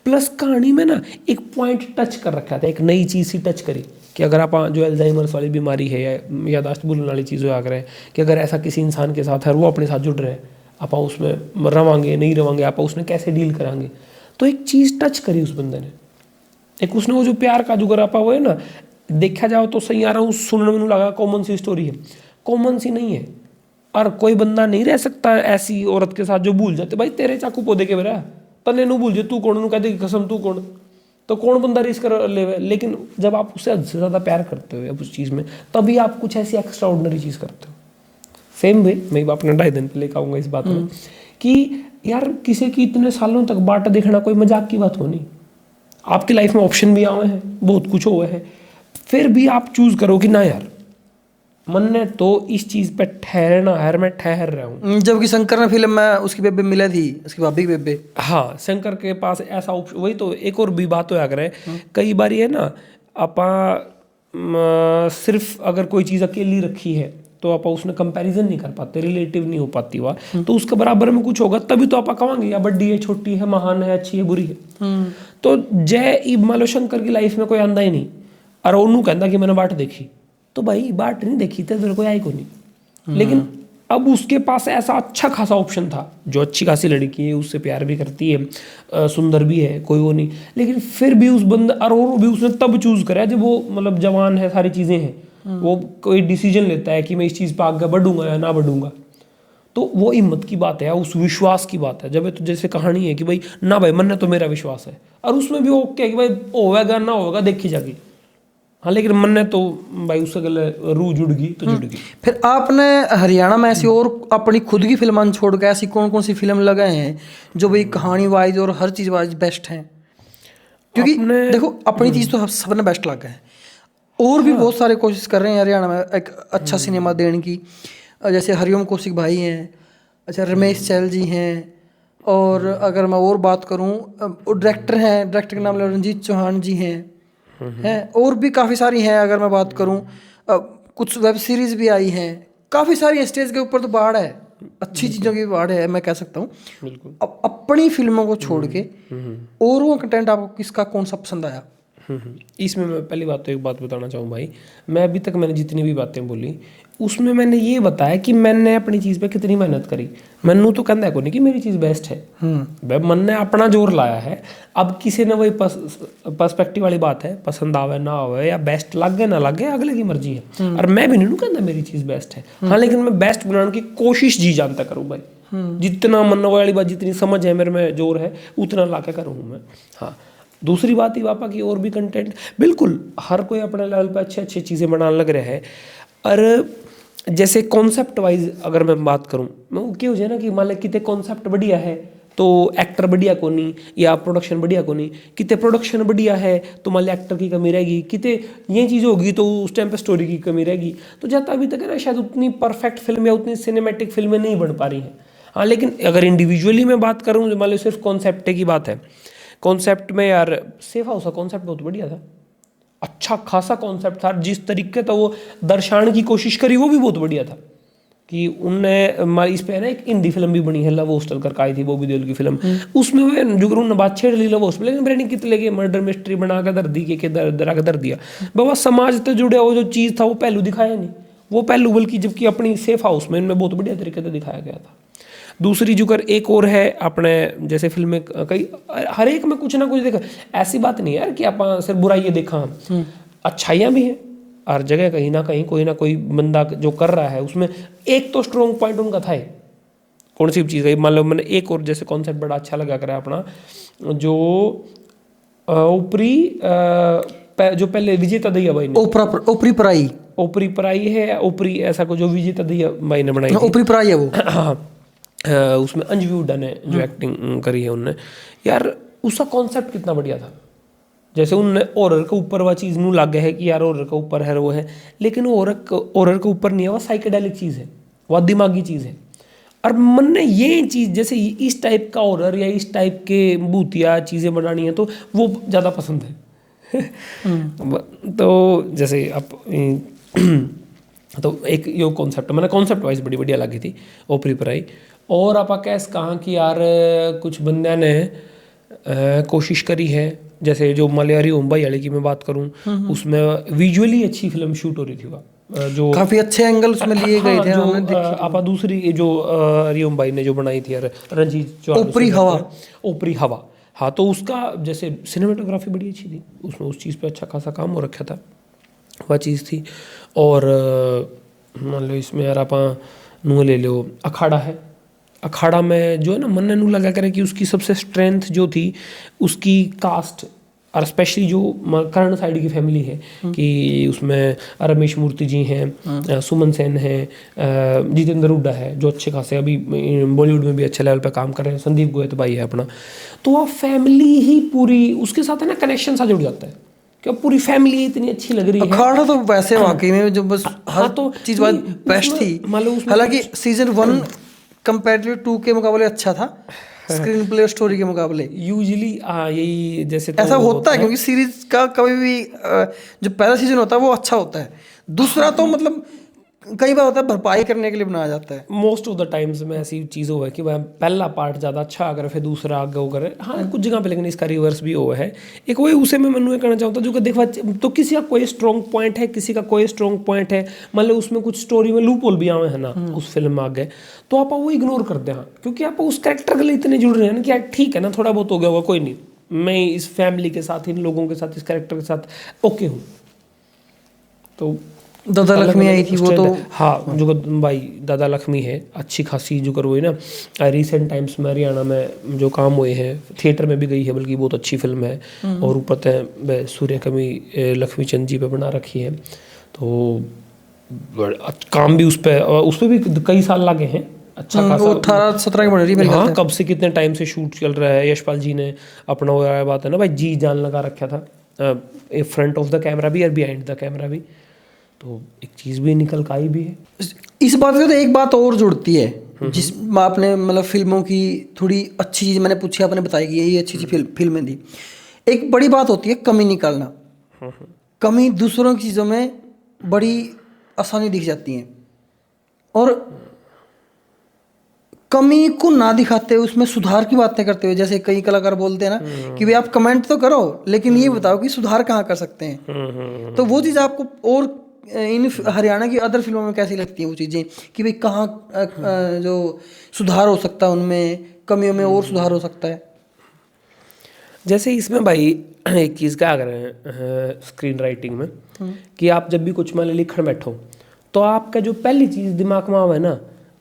प्लस कहानी में ना एक पॉइंट टच कर रखा था, एक नई चीज़ सी टच करी कि अगर आप जो अल्जाइमर्स वाली बीमारी है या यादाश्त भूलने वाली चीज़ हो आकर है कि अगर ऐसा किसी इंसान के साथ है, वो अपने साथ जुड़ रहे हैं, आप उसमें रवांगे नहीं रवांगे, आप उसने कैसे डील कराएंगे, तो एक चीज़ टच करी उस बंदे ने, एक उसने वो जो प्यार का जुगर आपा वो है ना, देखा जाओ तो सैयारा हूँ सुनने में लगा कॉमन सी स्टोरी है, कॉमन सी नहीं है, और कोई बंदा नहीं रह सकता ऐसी औरत के साथ जो भूल जाते, भाई तेरे चाकू पौधे के बेरा तने नू भूल जाए, तू कौन, नू कहते कसम तू कौन, तो कौन बंदा रिस्क कर ले। लेकिन जब आप उससे हद से ज़्यादा प्यार करते हो उस चीज़ में, तभी आप कुछ ऐसी एक्स्ट्रा ऑर्डिनरी चीज़ करते हो। सेम वे मैं अपने 2.5 दिन पे लेकर आऊँगा इस बात में कि यार किसी की इतने सालों तक बाट देखना कोई मजाक की बात हो नहीं, आपकी लाइफ में ऑप्शन भी आए हैं, बहुत कुछ हुआ है, फिर भी आप चूज करो कि ना यार मन ने तो इस चीज़ पे ठहरना है, मैं ठहर रहा हूँ। जबकि शंकर ने फिल्म में उसकी बेबे मिले थी, उसकी भाभी की बेबे, हाँ, शंकर के पास ऐसा ऑप्शन, वही तो एक और भी बात होया करे, कई बार है ना आपा सिर्फ अगर कोई चीज़ अकेली रखी है तो आप उसने कंपैरिजन नहीं कर पाते, रिलेटिव नहीं हो पाती वह, तो उसके बराबर में कुछ होगा तभी तो आप कहेंगे या बड़ी है, छोटी है, महान है, अच्छी है, बुरी है। तो जय मान लो शंकर की लाइफ में कोई आंदा ही नहीं, और ओनू कहता कि मैंने बाट देखी, तो भाई बाट नहीं देखी तो तेरे कोई आई को नहीं, लेकिन अब उसके पास ऐसा अच्छा खासा ऑप्शन था, जो अच्छी खासी लड़की है, उससे प्यार भी करती है, सुंदर भी है, कोई वो नहीं, लेकिन फिर भी उस बंदा और भी उसने तब चूज करा जब वो मतलब जवान है, सारी चीज़ें हैं, वो कोई डिसीजन लेता है कि मैं इस चीज़ पर आगे बढ़ूंगा या ना बढ़ूंगा, तो वो हिम्मत की बात है, उस विश्वास की बात है। जब तो जैसे कहानी है कि भाई ना भाई मन ने तो मेरा विश्वास है, और उसमें भी ओके कि भाई होगा ना होगा देखी जाएगी, हाँ, लेकिन मन ने तो भाई उससे गले रूह जुड़ गई तो जुड़ गई। फिर आपने हरियाणा में ऐसी और अपनी खुद की फिल्म छोड़ के ऐसी कौन कौन सी फिल्म लगाए हैं जो भाई कहानी वाइज और हर चीज़ वाइज बेस्ट हैं? क्योंकि देखो अपनी चीज़ तो सबने बेस्ट लगा है, और भी बहुत सारे कोशिश कर रहे हैं हरियाणा में एक अच्छा सिनेमा देने की, जैसे हरिओम कौशिक भाई हैं, अच्छा रमेश चहल जी हैं, और अगर मैं और बात करूं डायरेक्टर हैं, डायरेक्टर का नाम रंजीत चौहान जी हैं, और भी काफ़ी सारी हैं। अगर मैं बात करूं कुछ वेब सीरीज़ भी आई हैं, काफ़ी सारी स्टेज के ऊपर तो बाढ़ है, अच्छी चीज़ों की बाढ़ है, मैं कह सकता हूँ। बिल्कुल। अब अपनी फिल्मों को छोड़ के और वो कंटेंट आपको किसका कौन सा पसंद आया? इसमें मैं पहली बात तो एक बात बताना चाहूँ भाई, मैं अभी तक मैंने जितनी भी बातें बोली उसमें मैंने ये बताया कि मैंने अपनी चीज़ पे कितनी मेहनत करी। मैनू तो कहता को नहीं कि मेरी चीज़ बेस्ट है, मन ने अपना जोर लाया है। अब किसी ने वही पर्सपेक्टिव वाली बात है, पसंद आवे ना आवे या बेस्ट लगे ना लगे अगले की मर्जी है। और मैं भी नहीं कहता मेरी चीज़ बेस्ट है, हाँ, लेकिन मैं बेस्ट बनाने की कोशिश जी जानता करूँ भाई। जितना मन वाली बात, जितनी समझ है मेरे में जोर है, उतना ला के करूँ मैं। हाँ, दूसरी बात ही पापा की और भी कंटेंट, बिल्कुल हर कोई अपने लेवल पे अच्छे अच्छे चीज़ें बनाने लग रहे हैं। और जैसे कॉन्सेप्ट वाइज अगर मैं बात करूँ, मैं क्या हो जाए ना कि मान लो कितने कॉन्सेप्ट बढ़िया है तो एक्टर बढ़िया को नहीं, या प्रोडक्शन बढ़िया को नहीं, कितने प्रोडक्शन बढ़िया है तो मान लो एक्टर की कमी रहेगी, कितने ये चीज़ होगी तो उस टाइम पे स्टोरी की कमी रहेगी। तो जब अभी तक है ना शायद उतनी परफेक्ट फिल्म या उतनी सिनेमैटिक फिल्में नहीं बन पा रही हैं। हाँ, लेकिन अगर इंडिविजुअली मैं बात करूँ, मान लो सिर्फ कॉन्सेप्ट की बात है, कॉन्सेप्ट में यार सेफ हाउस का कॉन्सेप्ट बहुत बढ़िया था, अच्छा खासा कॉन्सेप्ट था। जिस तरीके था वो दर्शाने की कोशिश करी वो भी बहुत बढ़िया था। कि उनने इस पे है ना एक हिंदी फिल्म भी बनी है, लव हॉस्टल करके आई थी, बॉबी देओल की फिल्म। उसमें वो जो उन्होंने बात छेड़ ली लव हॉस्टल, लेकिन ब्रेनिंग कितने लगे मर्डर मिस्ट्री बना कर दर दी के दर दिया बाबा। समाज से जुड़े वो जो चीज़ था वो पहलू दिखाया नहीं, वो पहलू बल्कि जबकि अपनी सेफ हाउस में इनमें बहुत बढ़िया तरीके से दिखाया गया था। दूसरी जुगर एक और है अपने जैसे फिल्में कई हर एक में कुछ ना कुछ देखा, ऐसी बात नहीं है यार कि आप सिर्फ बुराइयाँ देखा, अच्छाइयाँ भी हैं हर जगह, कहीं ना कहीं कोई ना कोई बंदा जो कर रहा है उसमें एक तो स्ट्रॉन्ग पॉइंट उनका था। कौन सी चीज़ है, मान लो मैंने एक और जैसे कॉन्सेप्ट बड़ा अच्छा लगा करा अपना, जो ऊपरी जो पहले विजेता दैया भाई ने ऊपरी पराई है, ऊपरी ऐसा को जो विजेता दैया भाई ने बनाई, ऊपरी पराई है वो। हाँ, उसमें अंजू हुड्डा ने जो एक्टिंग करी है उनने, यार उसका कॉन्सेप्ट कितना बढ़िया था। जैसे उनने हॉरर के ऊपर वह चीज़ नू लग है कि यार हॉरर के ऊपर है वो है, लेकिन हॉरर के ऊपर नहीं है, वह साइकेडेलिक चीज़ है, वह दिमागी चीज़ है। और मन ने ये चीज़ जैसे इस टाइप का हॉरर या इस टाइप के भूतिया चीज़ें बनानी है तो वो ज़्यादा पसंद है। तो जैसे आप तो एक यो कॉन्सेप्ट मैंने कॉन्सेप्ट वाइज बड़ी बढ़िया लगी थी ओपरी पराई। और आप कैसे कहा कि यार कुछ बंदे ने कोशिश करी है, जैसे जो मलयाली मुंबई वाले की मैं बात करूं, उसमें विजुअली अच्छी फिल्म शूट हो रही थी, वह जो काफी अच्छे एंगल उसमें लिए गए थे। जो आप दूसरी जो रियोम भाई ने जो बनाई थी यार रंजीत ओपरी हवा, हाँ, तो उसका जैसे सिनेमेटोग्राफी बड़ी अच्छी थी उसमें, उस चीज़ पे अच्छा खासा काम हो रखा था, वह चीज़ थी। और मान लो इसमें यार आप नू ले लो अखाड़ा है, अखाड़ा में जो है ना मन नू लगा करे कि उसकी सबसे स्ट्रेंथ जो थी उसकी कास्ट, और स्पेशली जो कर्ण साइड की फैमिली है, कि उसमें रमेश मूर्ति जी हैं, सुमन सेन हैं, जितेंद्र हुड्डा है जो अच्छे खासे अभी बॉलीवुड में भी अच्छे लेवल पे काम कर रहे हैं, संदीप गोयत भाई है अपना, तो वह फैमिली ही पूरी उसके साथ है ना कनेक्शन सा जुड़ जाता है कि पूरी फैमिली इतनी अच्छी लग रही है। अखाड़ा तो वैसे वाकई में जो बस हर तो चीज़ बात बेस्ट थी, हालांकि सीजन 1 कंपैरेटिव 2 के मुकाबले अच्छा था, स्क्रीन प्ले स्टोरी के मुकाबले यूजुअली यही जैसे ऐसा होता है, क्योंकि सीरीज का कभी भी जो पहला सीजन होता है वो अच्छा होता है, दूसरा तो मतलब कई बार होता है भरपाई करने के लिए बनाया जाता है। मोस्ट ऑफ द टाइम्स में ऐसी चीज़ हुआ है कि वह पहला पार्ट ज़्यादा अच्छा अगर फिर दूसरा आगे हो करे, हाँ कुछ जगह पे, लेकिन इसका रिवर्स भी हुआ है। एक वही उसे मैं मनु करना चाहता हूँ जो कि देखा तो किसी का कोई स्ट्रॉन्ग पॉइंट है, किसी का कोई स्ट्रॉन्ग पॉइंट है, मान लो उसमें कुछ स्टोरी में लूप होल भी आए हैं ना उस फिल्म में आगे, तो आप वो इग्नोर करते हैं क्योंकि आप उस कैरेक्टर के लिए इतने जुड़ रहे हैं ना कि यार ठीक है ना, थोड़ा बहुत हो गया होगा, कोई नहीं, मैं इस फैमिली के साथ, इन लोगों के साथ, इस कैरेक्टर के साथ ओके हूँ। तो दादा लक्ष्मी आई थी वो तो, हाँ जो भाई दादा लक्ष्मी है अच्छी खासी जो कर हुई ना, रिसेंट टाइम्स में हरियाणा में जो काम हुए हैं, थिएटर में भी गई है, बल्कि बहुत अच्छी फिल्म है, और ऊपर तय सूर्य कमी लक्ष्मी चंद जी पे बना रखी है, तो काम भी उस पर भी कई साल लगे हैं, अच्छा खासा 18-17 की बन रही है। हाँ, कब से कितने टाइम से शूट चल रहा है, यशपाल जी ने अपना वो बात है ना भाई जी जान लगा रखा था, फ्रंट ऑफ द कैमरा भी और बिहाइंड द कैमरा भी, तो एक चीज़ भी निकल का आई भी है। इस बात से तो एक बात और जुड़ती है, जिस आपने मतलब फिल्मों की थोड़ी अच्छी चीज़ मैंने पूछी, आपने बताई कि यही अच्छी फिल्में थी, एक बड़ी बात होती है कमी निकालना। कमी दूसरों की चीज़ों में बड़ी आसानी दिख जाती है, और कमी को ना दिखाते हुए उसमें सुधार की बातें करते हुए, जैसे कई कलाकार बोलते हैं ना कि भाई आप कमेंट तो करो लेकिन ये बताओ कि सुधार कहाँ कर सकते हैं, तो वो चीज़ आपको और इन हरियाणा की अदर फिल्मों में कैसी लगती हैं वो चीज़ें कि भाई कहाँ जो सुधार हो सकता है, उनमें कमियों में और सुधार हो सकता है? जैसे इसमें भाई एक चीज़ क्या कर रहे हैं स्क्रीन राइटिंग में कि आप जब भी कुछ मान लो लिखण बैठो तो आपका जो पहली चीज़ दिमाग में आवे ना,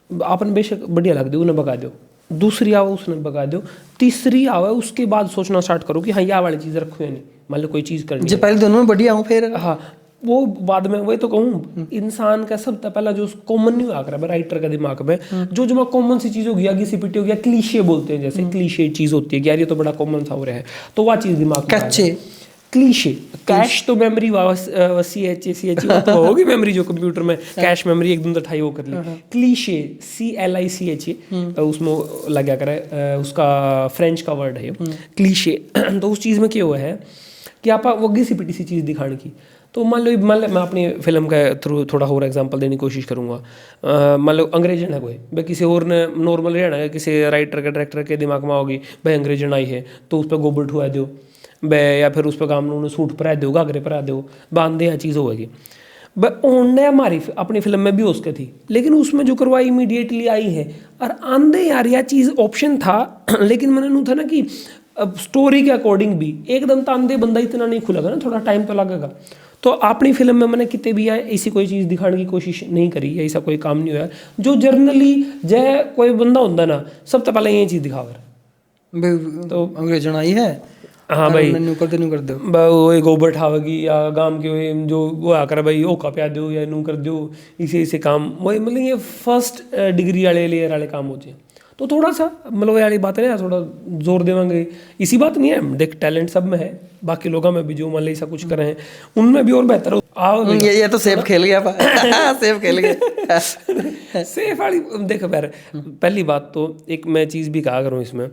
आपने बेशक बढ़िया लग दो उन्हें बगा दो, दूसरी आवे उसने बगा दो, तीसरी आवे उसके बाद सोचना स्टार्ट करो कि हाँ यह वाली चीज़ रखो या नहीं, मान लो कोई चीज़ करनी जो पहले दोनों में बढ़िया हूँ फिर हाँ वो बाद में वही तो कहूँ इंसान का सब पहला जो कॉमन नहीं हुआ कर राइटर का दिमाग में जो जो कॉमन सी चीज़ होगी आगे सीपीटी हो गया, क्लीशे बोलते हैं जैसे क्लीशे चीज़ होती है कि यार ये तो बड़ा कॉमन सा हो रहा है, तो वह चीज़ दिमाग में कच्चे क्लीशे। कैश तो मेमोरी CH तो होगी मेमोरी जो कंप्यूटर में कैश मेमोरी एक दिन तो ठाई वो कर ली। क्लीशे CLICHE उसमें लगा कर उसका फ्रेंच का वर्ड है क्लीशे। तो उस चीज़ में क्या हुआ है कि आप वगी सी पिटी सी चीज़ दिखाने की, तो मान लो मैं अपनी फिल्म के थ्रू थोड़ा और एग्जांपल देने की कोशिश करूँगा। मान लो अंग्रेजन है कोई भाई, किसी और ने नॉर्मल रहना है, किसी राइटर के डायरेक्टर के दिमाग में होगी भाई अंग्रेजन आई है तो उस पर गोबर ठुआ दो बे, या फिर उस पर काम उन्होंने सूट परा दो, घाघरे परा दो, बांधे या चीज़ होगी। उनने हमारी अपनी फिल्म में भी उसके थी, लेकिन उसमें जो करवाई इमीडिएटली आई है और आंधे यार यह चीज़ ऑप्शन था लेकिन मैंने नू था ना कि अब स्टोरी के अकॉर्डिंग भी एकदम तांदे बंदा इतना नहीं खुलेगा ना, थोड़ा टाइम तो लगेगा। तो अपनी फिल्म में मैंने कितने भी ऐसी कोई चीज़ दिखाने की कोशिश नहीं करी, ऐसा कोई काम नहीं हुआ जो जर्नली जय कोई बंदा होता ना सबसे पहले ये चीज़ दिखावर तो अंग्रेजन आई है हाँ भाई नू कर दो वो गोबर ठावेगी या गांव के जो वो आकर भाई ओ का प्या दो या नू कर दो, इसे काम वही मतलब ये फर्स्ट डिग्री वाले लेयर वाले काम होते हैं। तो थोड़ा सा मतलब वाली बात है ना, थोड़ा जोर देवांगे इसी बात नहीं है, देख टैलेंट सब में है, बाकी लोगों में भी जो मान ली ऐसा कुछ कर रहे हैं उनमें भी और बेहतर हो आओ। ये तो सेफ खेल गया सेफ खेल गया सेफ वाली देख यार पहली बात तो एक मैं चीज़ भी कहा करूँ इसमें,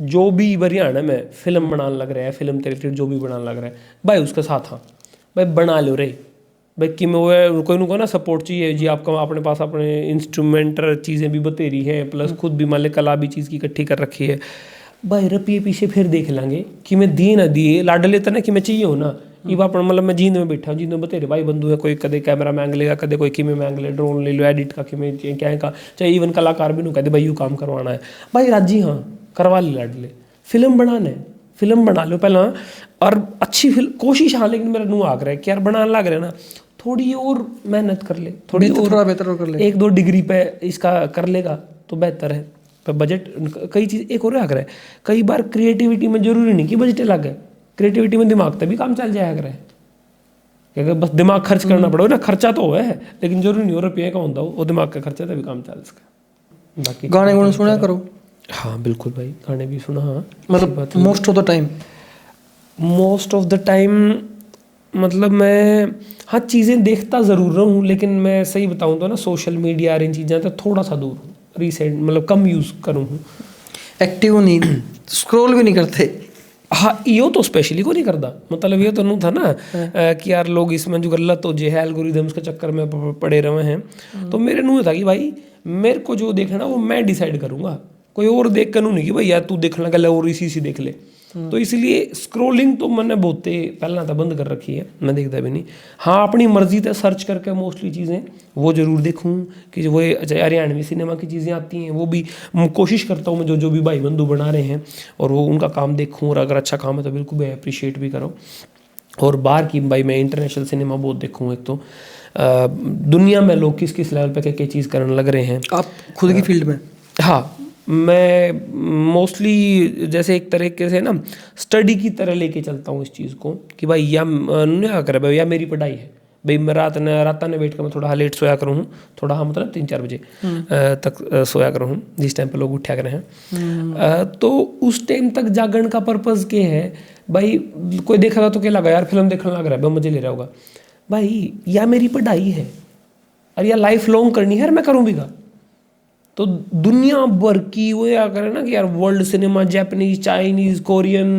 जो भी हरियाणा में फिल्म बनाने लग रहा है, फिल्म रिलेटेड जो भी बनाने लग रहा है भाई उसके साथ हाँ भाई बना लो रे भाई कि मैं कोई ना सपोर्ट चाहिए जी, आपका अपने पास अपने इंस्ट्रूमेंटर चीज़ें भी बतेरी है, प्लस खुद भी मान ले कला भी चीज़ की इकट्ठी कर रखी है भाई, रुपये पीछे फिर देख लेंगे कि मैं दिए ना दिए लाडले तो ना कि मैं चाहिए हो ना ये अपना मतलब मैं जींद में बैठा हूँ, जींद में बतेरे भाई बंधु है, कोई कदे कैमरा मांग लेगा, कदे कोई कि मांग ले, ड्रोन ले लो, एडिट का कि क्या का, चाहे इवन कलाकार भी नहीं कहते भाई यू काम करवाना है भाई राजी हाँ करवा ले लाडले, फिल्म बनाना है फिल्म बना लो पहला और अच्छी फिल्म कोशिश हाँ, लेकिन मेरा नू आग रहा है कि यार बनाने लग रहा है ना थोड़ी और मेहनत कर ले, थोड़ी थोड़ा बेहतर कर ले, 1-2 डिग्री पे इसका कर लेगा तो बेहतर है। पर बजट कई चीज़ एक और आग रहा है, कई बार क्रिएटिविटी में जरूरी नहीं कि बजट लग गए, क्रिएटिविटी में दिमाग तभी काम चल जाया करे, क्योंकि बस दिमाग खर्च करना पड़ेगा ना, खर्चा तो है लेकिन जरूरी नहीं हो रुपये का होता वो दिमाग का खर्चा तभी काम चल इसका। बाकी गाने गुण सुना करो। हाँ बिल्कुल भाई गाने भी सुना हाँ, मतलब मोस्ट ऑफ द टाइम मतलब मैं हाँ चीज़ें देखता ज़रूर हूँ, लेकिन मैं सही बताऊँ तो ना सोशल मीडिया और इन चीज़ें तो थोड़ा सा दूर हूँ, रिसेंट मतलब कम यूज़ करूँ हूँ। एक्टिव नहीं स्क्रॉल भी नहीं करते? हाँ यो तो स्पेशली को नहीं करता, मतलब ये तो नहीं था ना कि यार लोग इसमें जो गलत हो जो है एल्गोरिदम्स के चक्कर में पड़े रहे हैं, तो मेरे नू था कि भाई मेरे को जो देखना वो मैं डिसाइड करूँगा, कोई और देख कर नहीं कि भाई यार तू देखना गल और इसी देख ले। तो इसलिए स्क्रोलिंग तो मैंने बहुत पहला तो बंद कर रखी है, मैं देखता भी नहीं। हाँ अपनी मर्जी से सर्च करके मोस्टली चीज़ें वो ज़रूर देखूँ कि वो हरियाणवी सिनेमा की चीज़ें आती हैं वो भी कोशिश करता हूँ मैं जो भी भाई बंधु बना रहे हैं और वो उनका काम देखूँ, और अगर अच्छा काम है तो बिल्कुल मैं अप्रिशिएट भी करूँ। और बाहर की भाई मैं इंटरनेशनल सिनेमा बहुत देखूँ, एक तो दुनिया में लोग किस किस लेवल पर क्या चीज़ करने लग रहे हैं। आप खुद की फील्ड में? हाँ मैं मोस्टली जैसे एक तरीके से ना स्टडी की तरह लेके चलता हूँ इस चीज़ को कि भाई या क्या करे भाई या मेरी पढ़ाई है भाई, मैं रात ने बैठ कर मैं थोड़ा लेट सोया करूँ, थोड़ा हाँ मतलब 3-4 बजे तक सोया करूँ जिस टाइम पे लोग उठा करे हैं। तो उस टाइम तक जागरण का पर्पज़ क्या है भाई, कोई देखेगा तो क्या लगा यार फिल्म देखने लग रहा है भाई मजे ले रहा होगा भाई, या मेरी पढ़ाई है और या लाइफ लॉन्ग करनी है, मैं करूँ भी का तो दुनिया भर की वो या करे ना कि यार world cinema Japanese Chinese Korean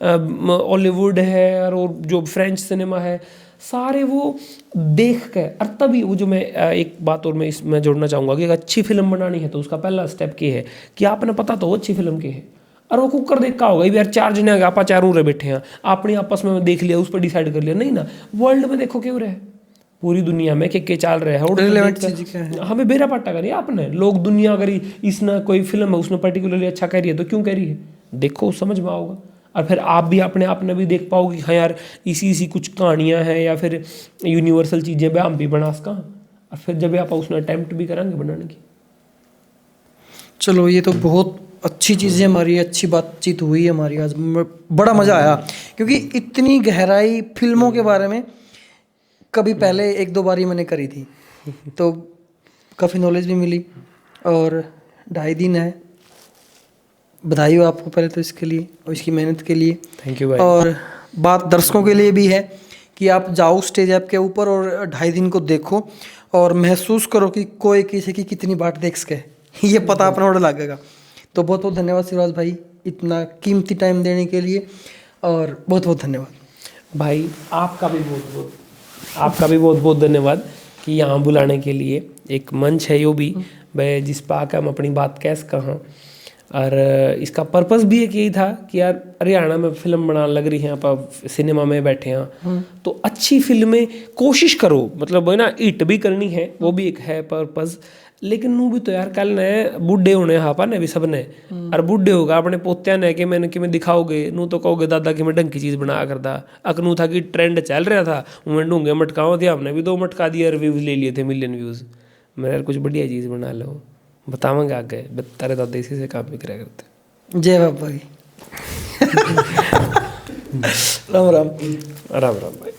Hollywood है और जो फ्रेंच सिनेमा है सारे वो देख के, और तभी वो जो मैं एक बात और मैं इसमें जोड़ना चाहूँगा कि अगर अच्छी फिल्म बनानी है तो उसका पहला स्टेप ये है कि आपने पता तो अच्छी फिल्म की है, और वो कुकर देख का होगा यार 4 जने आप 4 रहे बैठे हैं आपने आपस में देख लिया उस पर डिसाइड कर लिया, नहीं ना वर्ल्ड में देखो क्यों रहे पूरी दुनिया में के चल रहा है और Relevant देखकर चीज़ क्या है? हमें बेरा पाटा करिए आपने लोग दुनिया करी इसने कोई फिल्म है उसने पर्टिकुलरली अच्छा करी है तो क्यों करी है, देखो समझ में आओगा। और फिर आप भी अपने आप में भी देख पाओगे हाँ यार इसी कुछ कहानियाँ हैं या फिर यूनिवर्सल चीज़ें भी हम भी बना सका, और फिर जब आप उसने अटेम्प्ट भी करेंगे बनाने की। चलो ये तो बहुत अच्छी चीज़ें हमारी अच्छी बातचीत हुई हमारी आज, बड़ा मज़ा आया क्योंकि इतनी गहराई फिल्मों के बारे में कभी पहले एक दो बारी मैंने करी थी तो काफ़ी नॉलेज भी मिली। और 2.5 दिन है, बधाई हो आपको पहले तो इसके लिए और इसकी मेहनत के लिए। थैंक यू भाई। और बात दर्शकों के लिए भी है कि आप जाओ स्टेज ऐप के ऊपर और 2.5 दिन को देखो और महसूस करो कि कोई किसी की कितनी बात देख सके, ये पता अपना और लगेगा। तो बहुत बहुत धन्यवाद शिवराज भाई इतना कीमती टाइम देने के लिए, और बहुत बहुत धन्यवाद भाई आपका भी बहुत बहुत धन्यवाद कि यहाँ बुलाने के लिए। एक मंच है यो भी भाई जिस पर आकर हम अपनी बात कैसे कहाँ, और इसका पर्पस भी एक यही था कि यार हरियाणा में फिल्म बनाने लग रही हैं, आप सिनेमा में बैठे हैं तो अच्छी फिल्में कोशिश करो, मतलब है ना हिट भी करनी है, वो भी एक है पर्पस। लेकिन नू भी तो यार कल ने बूढ़े होने हापा ने भी सब ने, और बूढ़े होगा अपने पोत्या ने कि मैंने कि मैं दिखाओगे नू तो कहोगे दादा कि मैं ढंग की चीज़ बना करता। अकनू था कि ट्रेंड चल रहा था मैं ढूंढे मटकाओ थे, हमने भी 2 मटका दिया, रिव्यूज ले लिए थे मिलियन व्यूज़। मैं यार कुछ बढ़िया चीज़ बना लो, बतावांगे आगे तारे दादा इसी से काम भी करा करते। जय बाबा की। राम राम। राम राम भाई।